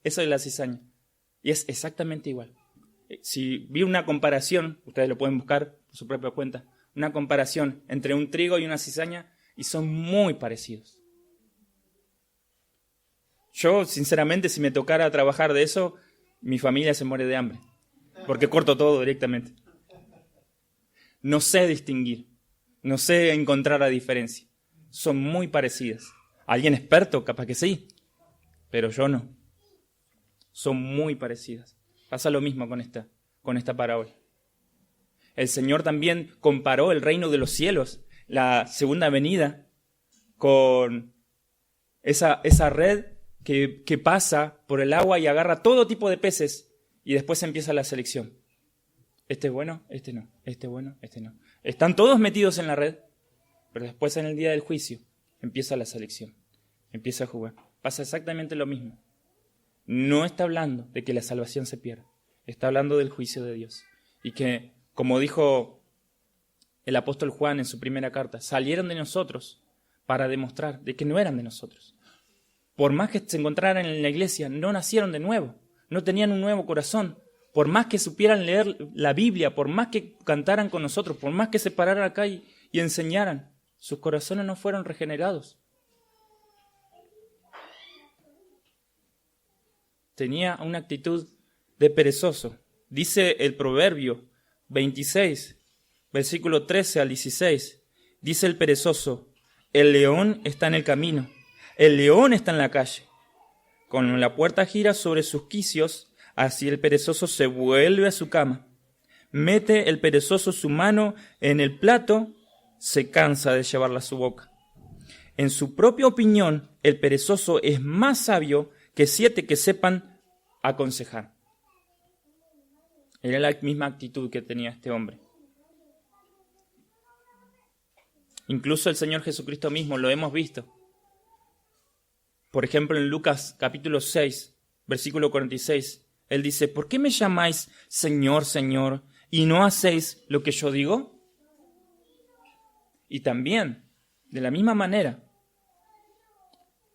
es la cizaña. Y es exactamente igual. Si vi una comparación, ustedes lo pueden buscar por su propia cuenta, una comparación entre un trigo y una cizaña y son muy parecidos. Yo, sinceramente, si me tocara trabajar de eso, mi familia se muere de hambre, porque corto todo directamente. No sé distinguir, no sé encontrar la diferencia. Son muy parecidas. Alguien experto, capaz que sí, pero yo no. Son muy parecidas. Pasa lo mismo con esta parábola. El Señor también comparó el reino de los cielos, la segunda venida, con esa red que pasa por el agua y agarra todo tipo de peces y después empieza la selección. Este es bueno, este no, este es bueno, este no. Están todos metidos en la red, pero después en el día del juicio empieza la selección, empieza a jugar. Pasa exactamente lo mismo. No está hablando de que la salvación se pierda, está hablando del juicio de Dios. Y que, como dijo el apóstol Juan en su primera carta, salieron de nosotros para demostrar de que no eran de nosotros. Por más que se encontraran en la iglesia, no nacieron de nuevo, no tenían un nuevo corazón. Por más que supieran leer la Biblia, por más que cantaran con nosotros, por más que se pararan acá y enseñaran, sus corazones no fueron regenerados. Tenía una actitud de perezoso. Dice el Proverbio 26, versículo 13 al 16. Dice el perezoso: el león está en el camino, el león está en la calle. Cuando la puerta gira sobre sus quicios, así el perezoso se vuelve a su cama. Mete el perezoso su mano en el plato, se cansa de llevarla a su boca. En su propia opinión, el perezoso es más sabio que 7 que sepan aconsejar. Era la misma actitud que tenía este hombre. Incluso el Señor Jesucristo mismo lo hemos visto. Por ejemplo, en Lucas capítulo 6, versículo 46, Él dice: ¿por qué me llamáis Señor, Señor, y no hacéis lo que yo digo? Y también, de la misma manera,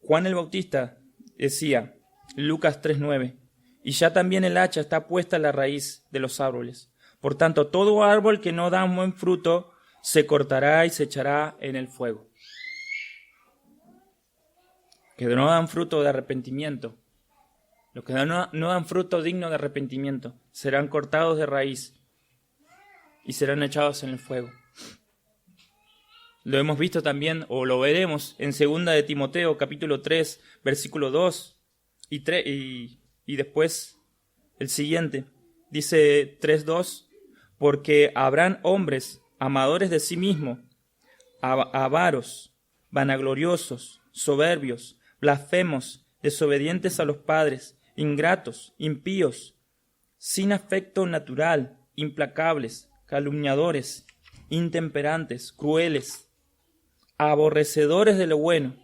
Juan el Bautista decía, Lucas 3:9, y ya también el hacha está puesta a la raíz de los árboles. Por tanto, todo árbol que no da un buen fruto se cortará y se echará en el fuego. Que no dan fruto de arrepentimiento, los que no dan fruto digno de arrepentimiento, serán cortados de raíz y serán echados en el fuego. Lo hemos visto también, o lo veremos, en 2 de Timoteo, capítulo 3, versículo 2 y después el siguiente. Dice 3:2, porque habrán hombres amadores de sí mismos, avaros, vanagloriosos, soberbios, blasfemos, desobedientes a los padres, ingratos, impíos, sin afecto natural, implacables, calumniadores, intemperantes, crueles, aborrecedores de lo bueno,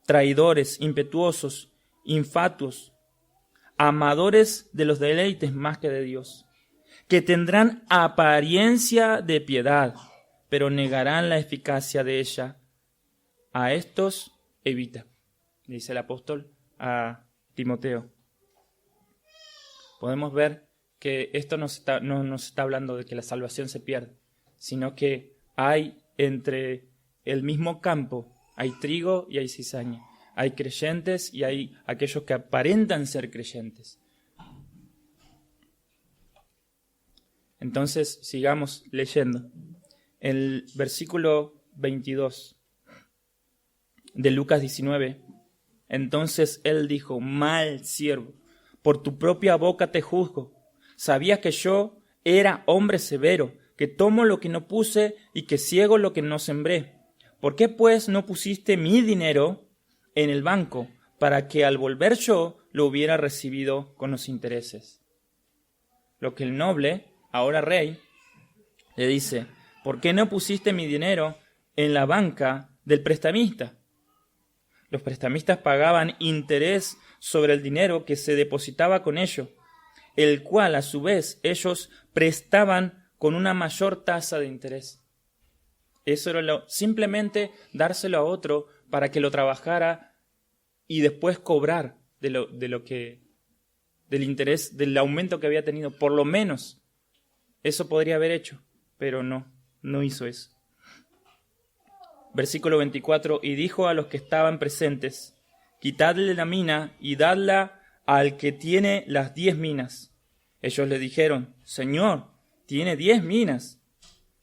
traidores, impetuosos, infatuos, amadores de los deleites más que de Dios, que tendrán apariencia de piedad, pero negarán la eficacia de ella. A estos evita, dice el apóstol a Timoteo. Podemos ver que esto no nos está hablando de que la salvación se pierde, sino que hay entre el mismo campo, hay trigo y hay cizaña. Hay creyentes y hay aquellos que aparentan ser creyentes. Entonces, sigamos leyendo. El versículo 22 de Lucas 19. Entonces él dijo: mal siervo, por tu propia boca te juzgo. Sabías que yo era hombre severo, que tomo lo que no puse y que ciego lo que no sembré. ¿Por qué pues no pusiste mi dinero en el banco, para que al volver yo lo hubiera recibido con los intereses? Lo que el noble, ahora rey, le dice: ¿por qué no pusiste mi dinero en la banca del prestamista? Los prestamistas pagaban interés sobre el dinero que se depositaba con ellos, el cual a su vez ellos prestaban con una mayor tasa de interés. Eso era simplemente dárselo a otro para que lo trabajara y después cobrar del interés, del aumento que había tenido. Por lo menos eso podría haber hecho, pero no hizo eso. Versículo 24, y dijo a los que estaban presentes: quitadle la mina y dadla al que tiene las 10 minas. Ellos le dijeron: Señor, tiene 10 minas.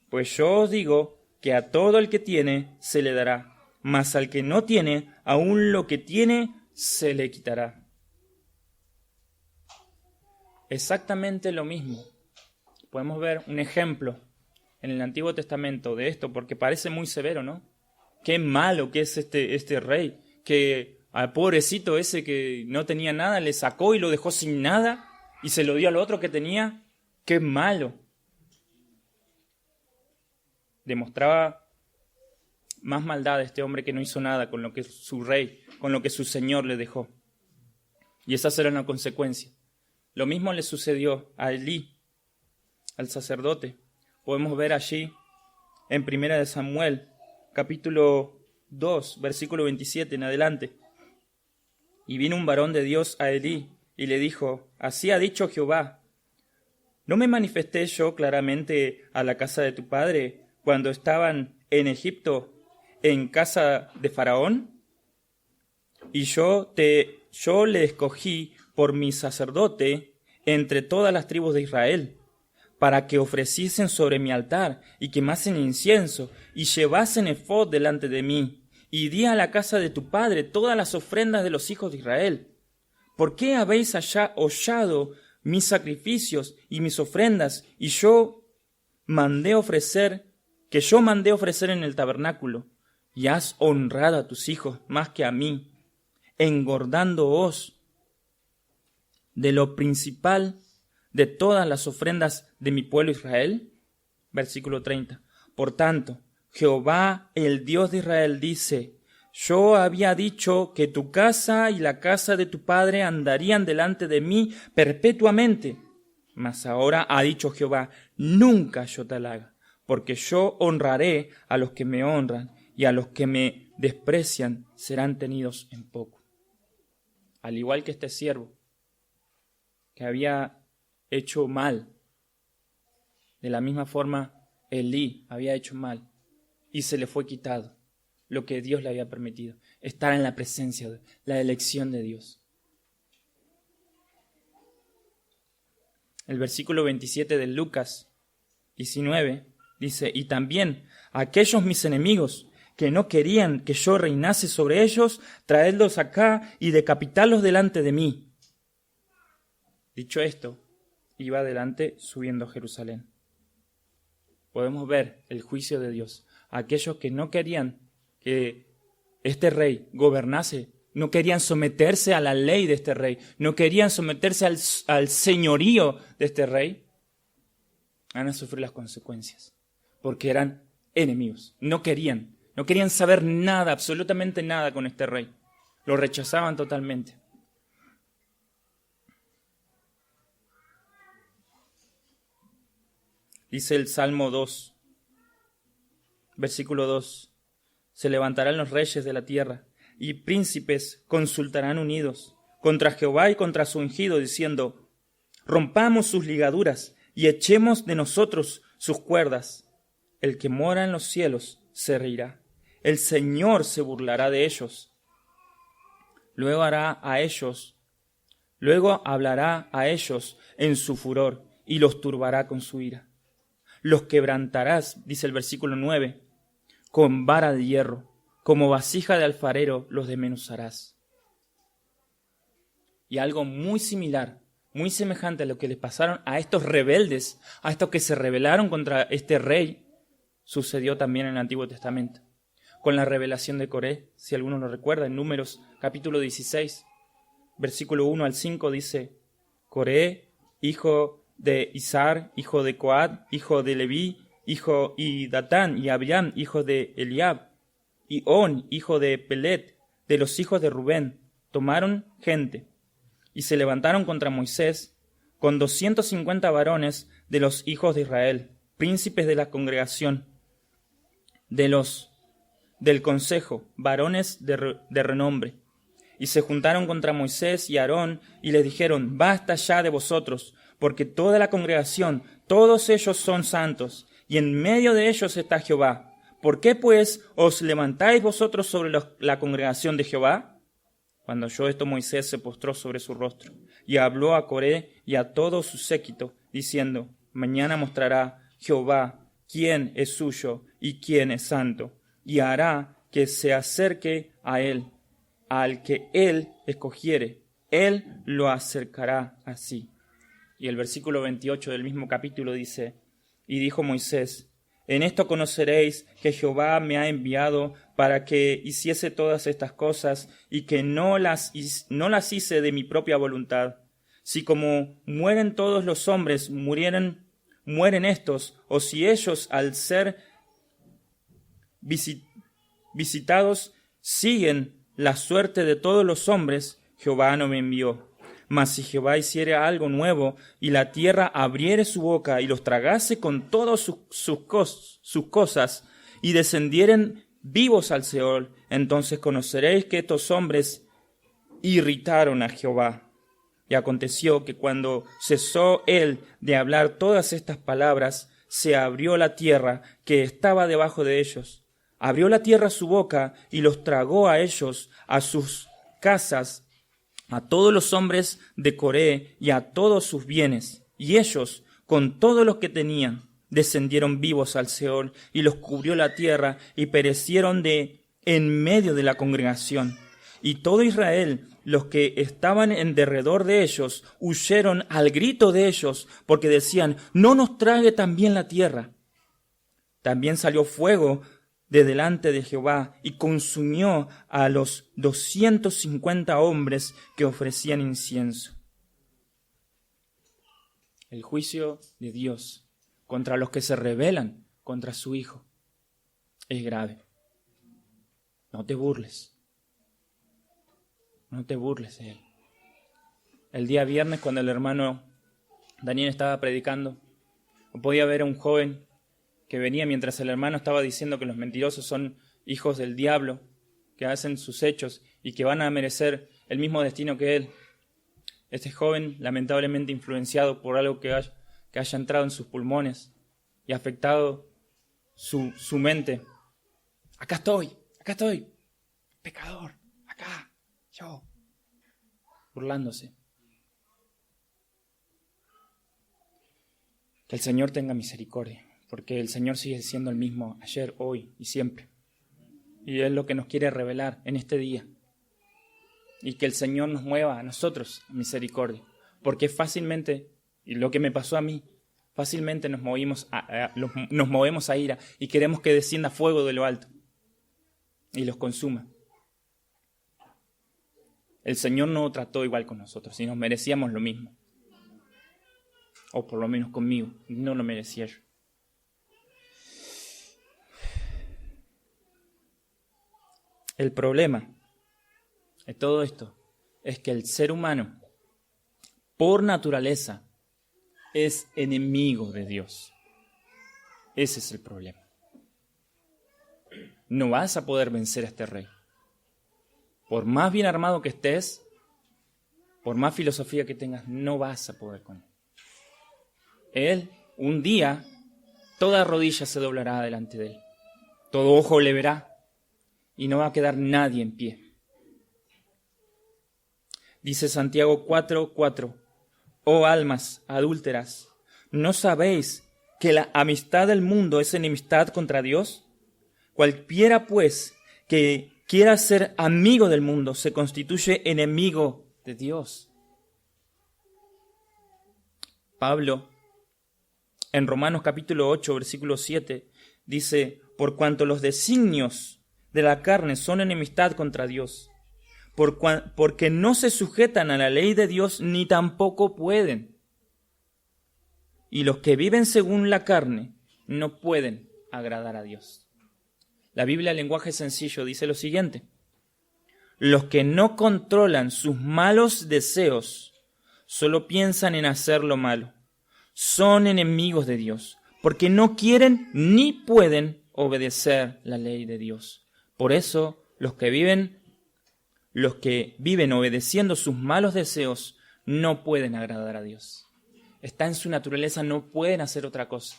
Pues yo os digo que a todo el que tiene se le dará, mas al que no tiene, aún lo que tiene se le quitará. Exactamente lo mismo. Podemos ver un ejemplo en el Antiguo Testamento de esto, porque parece muy severo, ¿no? Qué malo que es este rey, que al pobrecito ese que no tenía nada le sacó y lo dejó sin nada y se lo dio al otro que tenía. Qué malo. Demostraba más maldad este hombre que no hizo nada con lo que su rey, con lo que su señor le dejó. Y esa será una consecuencia. Lo mismo le sucedió a Elí, al sacerdote. Podemos ver allí en Primera de Samuel, capítulo 2, versículo 27 en adelante. Y vino un varón de Dios a Elí y le dijo: así ha dicho Jehová, ¿no me manifesté yo claramente a la casa de tu padre cuando estaban en Egipto, en casa de Faraón? Y yo le escogí por mi sacerdote entre todas las tribus de Israel, para que ofreciesen sobre mi altar y quemasen incienso y llevasen ephod delante de mí. Y di a la casa de tu padre todas las ofrendas de los hijos de Israel. ¿Por qué habéis hollado mis sacrificios y mis ofrendas? Y yo mandé ofrecer en el tabernáculo. Y has honrado a tus hijos más que a mí, engordándoos de lo principal de todas las ofrendas de mi pueblo Israel. Versículo 30. Por tanto, Jehová, el Dios de Israel, dice: yo había dicho que tu casa y la casa de tu padre andarían delante de mí perpetuamente. Mas ahora ha dicho Jehová: nunca yo tal haga, porque yo honraré a los que me honran, y a los que me desprecian serán tenidos en poco. Al igual que este siervo, que había hecho mal, de la misma forma Elí había hecho mal, y se le fue quitado lo que Dios le había permitido, estar en la presencia de la elección de Dios. El versículo 27 de Lucas 19 dice: y también aquellos mis enemigos que no querían que yo reinase sobre ellos, traedlos acá y decapitadlos delante de mí. Dicho esto, iba adelante subiendo a Jerusalén. Podemos ver el juicio de Dios. Aquellos que no querían que este rey gobernase, no querían someterse a la ley de este rey, no querían someterse al señorío de este rey, van a sufrir las consecuencias, porque eran enemigos, no querían saber nada, absolutamente nada con este rey, lo rechazaban totalmente. Dice el Salmo 2, versículo 2, se levantarán los reyes de la tierra, y príncipes consultarán unidos contra Jehová y contra su ungido, diciendo: rompamos sus ligaduras y echemos de nosotros sus cuerdas. El que mora en los cielos se reirá, el Señor se burlará de ellos. Luego hablará a ellos en su furor y los turbará con su ira. Los quebrantarás, dice el versículo 9, con vara de hierro, como vasija de alfarero los desmenuzarás. Y algo muy similar, muy semejante a lo que les pasaron a estos rebeldes, a estos que se rebelaron contra este rey, sucedió también en el Antiguo Testamento, con la revelación de Coré. Si alguno lo recuerda, en Números capítulo 16, versículo 1 al 5 dice: Coré, hijo de Izar, hijo de Coat, hijo de Leví, y Datán y Abiram, hijo de Eliab, y On, hijo de Pelet, de los hijos de Rubén, tomaron gente y se levantaron contra Moisés con 250 varones de los hijos de Israel, príncipes de la congregación, del consejo, varones de renombre. Y se juntaron contra Moisés y Aarón y les dijeron: basta ya de vosotros, porque toda la congregación, todos ellos son santos, y en medio de ellos está Jehová. ¿Por qué pues os levantáis vosotros sobre la congregación de Jehová? Cuando oyó esto, Moisés se postró sobre su rostro y habló a Coré y a todo su séquito, diciendo: mañana mostrará Jehová quién es suyo y quién es santo, y hará que se acerque a él. Al que él escogiere, él lo acercará así. Y el versículo 28 del mismo capítulo dice: y dijo Moisés: en esto conoceréis que Jehová me ha enviado para que hiciese todas estas cosas, y que no las hice de mi propia voluntad. Si como mueren todos los hombres mueren estos, o si ellos al ser visitados siguen la suerte de todos los hombres, Jehová no me envió. Mas si Jehová hiciere algo nuevo, y la tierra abriere su boca, y los tragase con todas sus cosas, y descendieren vivos al Seol, entonces conoceréis que estos hombres irritaron a Jehová. Y aconteció que cuando cesó él de hablar todas estas palabras, se abrió la tierra que estaba debajo de ellos. Abrió la tierra su boca y los tragó a ellos, a sus casas, a todos los hombres de Coré y a todos sus bienes. Y ellos, con todos los que tenían, descendieron vivos al Seol, y los cubrió la tierra, y perecieron de en medio de la congregación. Y todo Israel, los que estaban en derredor de ellos, huyeron al grito de ellos, porque decían: no nos trague también la tierra. También salió fuego de delante de Jehová, y consumió a los 250 hombres que ofrecían incienso. El juicio de Dios contra los que se rebelan contra su Hijo es grave. No te burles. No te burles de él. El día viernes, cuando el hermano Daniel estaba predicando, podía ver a un joven que venía mientras el hermano estaba diciendo que los mentirosos son hijos del diablo, que hacen sus hechos y que van a merecer el mismo destino que él. Este joven, lamentablemente influenciado por algo que haya entrado en sus pulmones y afectado su mente. Acá estoy, pecador, acá. Yo, burlándose. Que el Señor tenga misericordia, porque el Señor sigue siendo el mismo ayer, hoy y siempre. Y es lo que nos quiere revelar en este día. Y que el Señor nos mueva a nosotros a misericordia, porque fácilmente, y lo que me pasó a mí, fácilmente nos movemos a ira y queremos que descienda fuego de lo alto y los consuma. El Señor no trató igual con nosotros, y nos merecíamos lo mismo. O por lo menos conmigo, no lo merecía yo. El problema de todo esto es que el ser humano, por naturaleza, es enemigo de Dios. Ese es el problema. No vas a poder vencer a este rey. Por más bien armado que estés, por más filosofía que tengas, no vas a poder con él. Él, un día, toda rodilla se doblará delante de él. Todo ojo le verá y no va a quedar nadie en pie. Dice Santiago 4:4: Oh almas adúlteras, ¿no sabéis que la amistad del mundo es enemistad contra Dios? Cualquiera, pues, que quiera ser amigo del mundo se constituye enemigo de Dios. Pablo, en Romanos capítulo 8, versículo 7, dice: por cuanto los designios de la carne son enemistad contra Dios, porque no se sujetan a la ley de Dios ni tampoco pueden. Y los que viven según la carne no pueden agradar a Dios. La Biblia, en lenguaje sencillo, dice lo siguiente: los que no controlan sus malos deseos, solo piensan en hacer lo malo, son enemigos de Dios, porque no quieren ni pueden obedecer la ley de Dios. Por eso, los que viven obedeciendo sus malos deseos no pueden agradar a Dios. Está en su naturaleza, no pueden hacer otra cosa.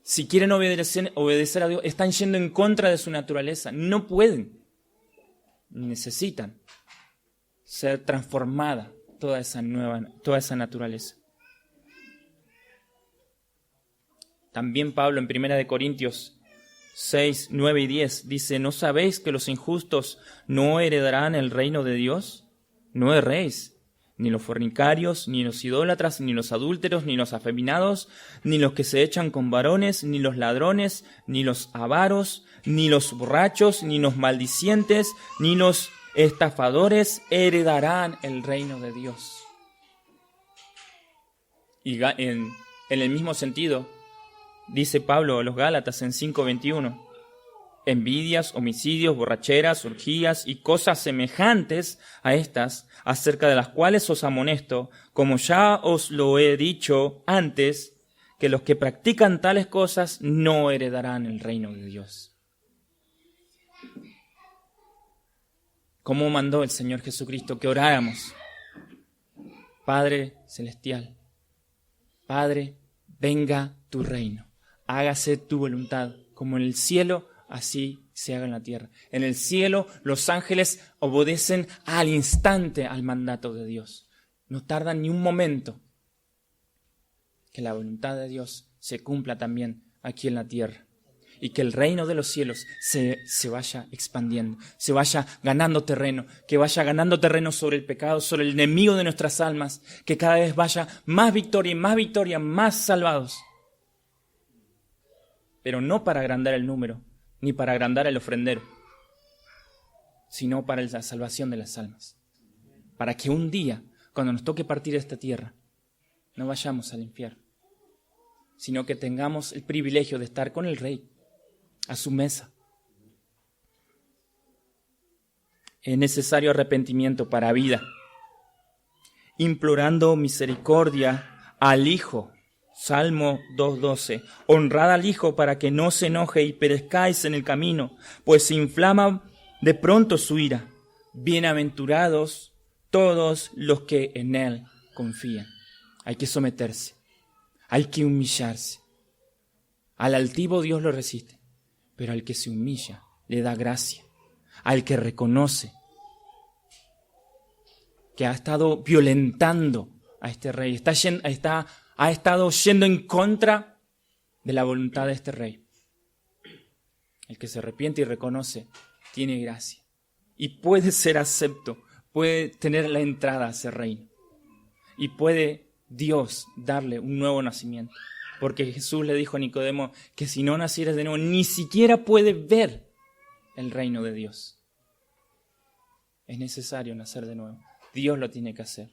Si quieren obedecer a Dios, están yendo en contra de su naturaleza. No pueden. Necesitan ser transformada toda esa naturaleza. También Pablo en 1 Corintios 6, 9 y 10 dice: ¿no sabéis que los injustos no heredarán el reino de Dios? No erréis. Ni los fornicarios, ni los idólatras, ni los adúlteros, ni los afeminados, ni los que se echan con varones, ni los ladrones, ni los avaros, ni los borrachos, ni los maldicientes, ni los estafadores heredarán el reino de Dios. Y en el mismo sentido, dice Pablo a los Gálatas en 5:21: envidias, homicidios, borracheras, orgías y cosas semejantes a estas, acerca de las cuales os amonesto, como ya os lo he dicho antes, que los que practican tales cosas no heredarán el reino de Dios. ¿Cómo mandó el Señor Jesucristo que oráramos? Padre celestial, Padre, venga tu reino, hágase tu voluntad, como en el cielo, así se haga en la tierra. En el cielo los ángeles obedecen al instante al mandato de Dios. No tardan ni un momento que la voluntad de Dios se cumpla también aquí en la tierra. Y que el reino de los cielos se vaya expandiendo, se vaya ganando terreno, que vaya ganando terreno sobre el pecado, sobre el enemigo de nuestras almas, que cada vez vaya más victoria, más salvados. Pero no para agrandar el número, ni para agrandar el ofrendero, sino para la salvación de las almas. Para que un día, cuando nos toque partir de esta tierra, no vayamos al infierno, sino que tengamos el privilegio de estar con el Rey, a su mesa. Es necesario arrepentimiento para vida, implorando misericordia al Hijo. Salmo 2:12. Honrad al Hijo para que no se enoje y perezcáis en el camino, pues se inflama de pronto su ira. Bienaventurados todos los que en Él confían. Hay que someterse, hay que humillarse. Al altivo Dios lo resiste, pero al que se humilla le da gracia. Al que reconoce que ha estado violentando a este rey, ha estado yendo en contra de la voluntad de este rey. El que se arrepiente y reconoce tiene gracia y puede ser acepto, puede tener la entrada a ese reino y puede Dios darle un nuevo nacimiento. Porque Jesús le dijo a Nicodemo que si no nacieres de nuevo, ni siquiera puede ver el reino de Dios. Es necesario nacer de nuevo. Dios lo tiene que hacer.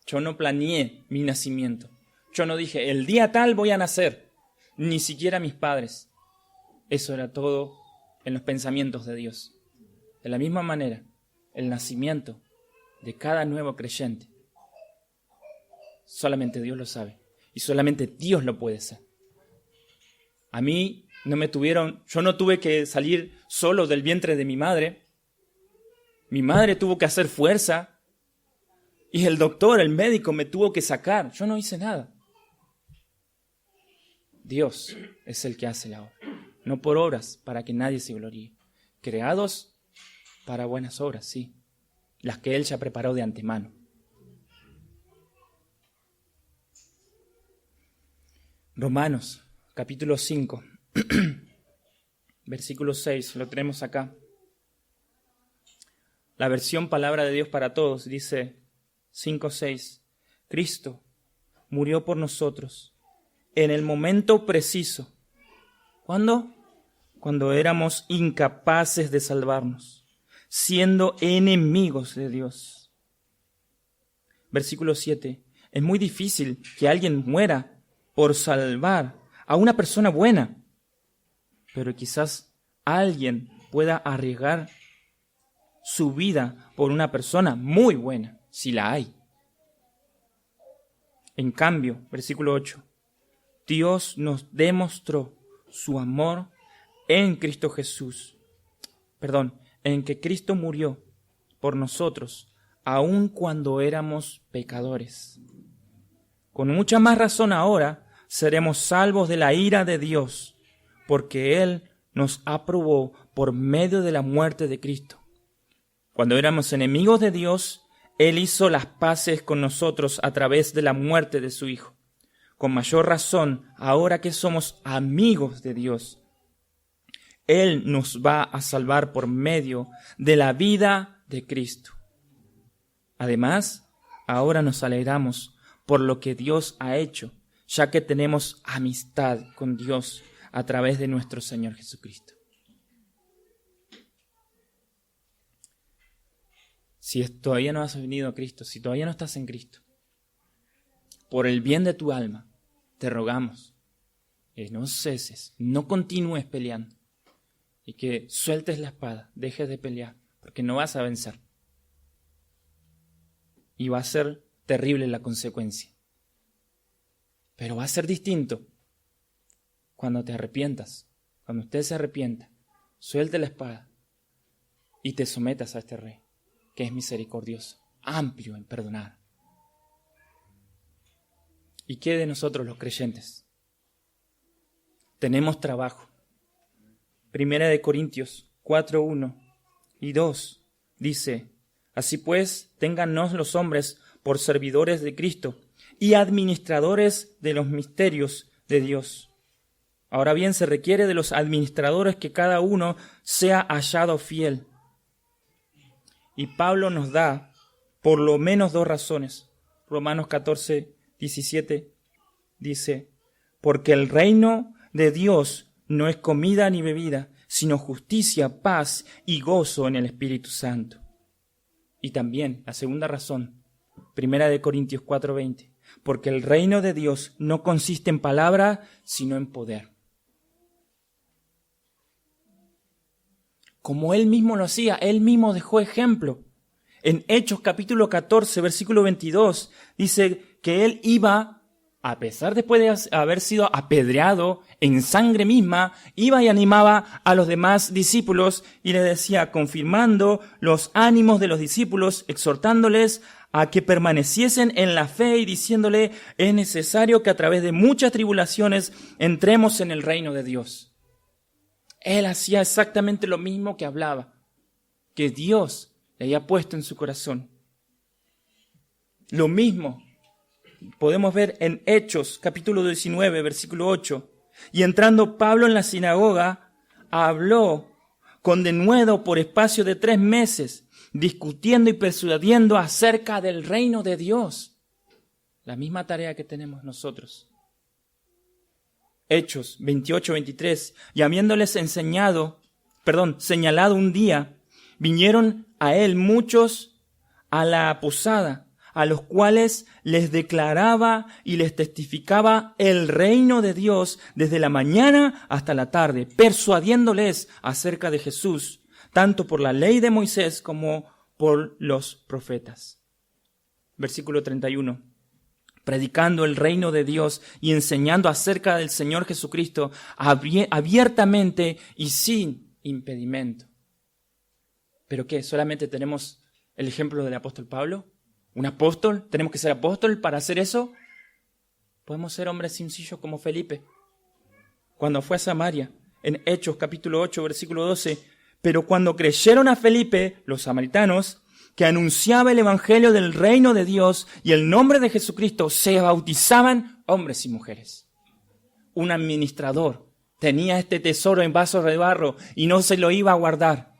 Yo no planeé mi nacimiento. Yo no dije, el día tal voy a nacer. Ni siquiera mis padres. Eso era todo en los pensamientos de Dios. De la misma manera, el nacimiento de cada nuevo creyente, solamente Dios lo sabe. Y solamente Dios lo puede hacer. A mí yo no tuve que salir solo del vientre de mi madre. Mi madre tuvo que hacer fuerza. Y el doctor, el médico, me tuvo que sacar. Yo no hice nada. Dios es el que hace la obra. No por obras, para que nadie se gloríe. Creados para buenas obras, sí. Las que Él ya preparó de antemano. Romanos, capítulo 5, versículo 6, lo tenemos acá. La versión Palabra de Dios para Todos dice 5:6. Cristo murió por nosotros en el momento preciso. ¿Cuándo? Cuando éramos incapaces de salvarnos, siendo enemigos de Dios. Versículo 7. Es muy difícil que alguien muera por salvar a una persona buena, pero quizás alguien pueda arriesgar su vida por una persona muy buena, si la hay. En cambio, versículo 8, Dios nos demostró su amor en Cristo Jesús. En que Cristo murió por nosotros, aun cuando éramos pecadores. Con mucha más razón ahora seremos salvos de la ira de Dios, porque Él nos aprobó por medio de la muerte de Cristo. Cuando éramos enemigos de Dios, Él hizo las paces con nosotros a través de la muerte de su Hijo. Con mayor razón, ahora que somos amigos de Dios, Él nos va a salvar por medio de la vida de Cristo. Además, ahora nos alegramos por lo que Dios ha hecho, ya que tenemos amistad con Dios a través de nuestro Señor Jesucristo. Si todavía no has venido a Cristo, si todavía no estás en Cristo, por el bien de tu alma, te rogamos que no ceses, no continúes peleando y que sueltes la espada, dejes de pelear, porque no vas a vencer. Y va a ser terrible la consecuencia. Pero va a ser distinto cuando te arrepientas, cuando usted se arrepienta, suelte la espada y te sometas a este Rey, que es misericordioso, amplio en perdonar. ¿Y qué de nosotros los creyentes? Tenemos trabajo. Primera de Corintios 4, 1 y 2 dice: así pues, téngannos los hombres por servidores de Cristo y administradores de los misterios de Dios. Ahora bien, se requiere de los administradores que cada uno sea hallado fiel. Y Pablo nos da por lo menos 2 razones. Romanos 14, 17 dice: porque el reino de Dios no es comida ni bebida, sino justicia, paz y gozo en el Espíritu Santo. Y también, la segunda razón, Primera de Corintios 4:20, porque el reino de Dios no consiste en palabra, sino en poder. Como él mismo lo hacía, él mismo dejó ejemplo. En Hechos capítulo 14, versículo 22, dice que él iba, a pesar después de haber sido apedreado en sangre misma, iba y animaba a los demás discípulos y les decía, confirmando los ánimos de los discípulos, exhortándoles a que permaneciesen en la fe y diciéndole, es necesario que a través de muchas tribulaciones entremos en el reino de Dios. Él hacía exactamente lo mismo que hablaba, que Dios le había puesto en su corazón. Lo mismo podemos ver en Hechos, capítulo 19, versículo 8. Y entrando Pablo en la sinagoga, habló con denuedo por espacio de 3 meses, discutiendo y persuadiendo acerca del reino de Dios. La misma tarea que tenemos nosotros. Hechos 28, 23. Y habiéndoles señalado un día, vinieron a él muchos a la posada, a los cuales les declaraba y les testificaba el reino de Dios desde la mañana hasta la tarde, persuadiéndoles acerca de Jesús, tanto por la ley de Moisés como por los profetas. Versículo 31. Predicando el reino de Dios y enseñando acerca del Señor Jesucristo abiertamente y sin impedimento. ¿Pero qué? ¿Solamente tenemos el ejemplo del apóstol Pablo? ¿Un apóstol? ¿Tenemos que ser apóstol para hacer eso? Podemos ser hombres sencillos como Felipe. Cuando fue a Samaria, en Hechos capítulo 8, versículo 12, pero cuando creyeron a Felipe, los samaritanos, que anunciaba el evangelio del reino de Dios y el nombre de Jesucristo, se bautizaban hombres y mujeres. Un administrador tenía este tesoro en vasos de barro y no se lo iba a guardar.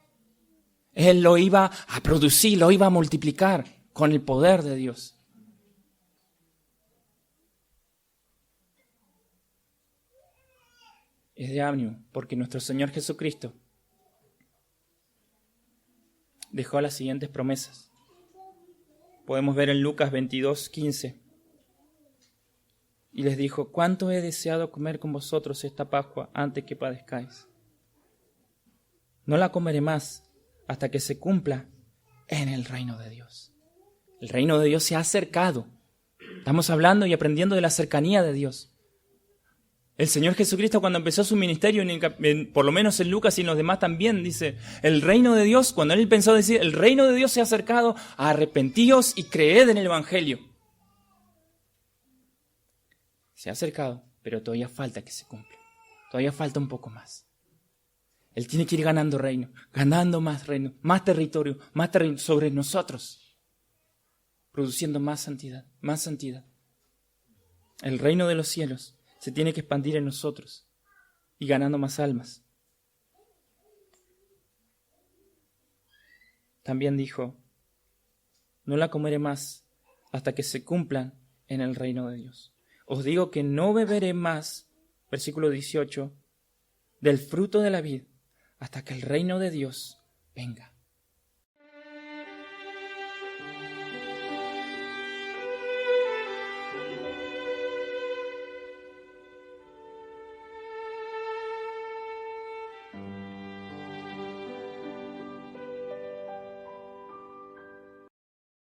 Él lo iba a producir, lo iba a multiplicar con el poder de Dios. Es de ánimo, porque nuestro Señor Jesucristo dejó las siguientes promesas. Podemos ver en Lucas 22, 15. Y les dijo, ¿cuánto he deseado comer con vosotros esta Pascua antes que padezcáis? No la comeré más hasta que se cumpla en el reino de Dios. El reino de Dios se ha acercado. Estamos hablando y aprendiendo de la cercanía de Dios. El Señor Jesucristo cuando empezó su ministerio, por lo menos en Lucas y en los demás también, dice, el reino de Dios, cuando él pensó decir, el reino de Dios se ha acercado, arrepentíos y creed en el Evangelio. Se ha acercado, pero todavía falta que se cumpla. Todavía falta un poco más. Él tiene que ir ganando reino, ganando más reino, más territorio sobre nosotros, produciendo más santidad, más santidad. El reino de los cielos se tiene que expandir en nosotros y ganando más almas. También dijo, no la comeré más hasta que se cumplan en el reino de Dios. Os digo que no beberé más, versículo 18, del fruto de la vid hasta que el reino de Dios venga.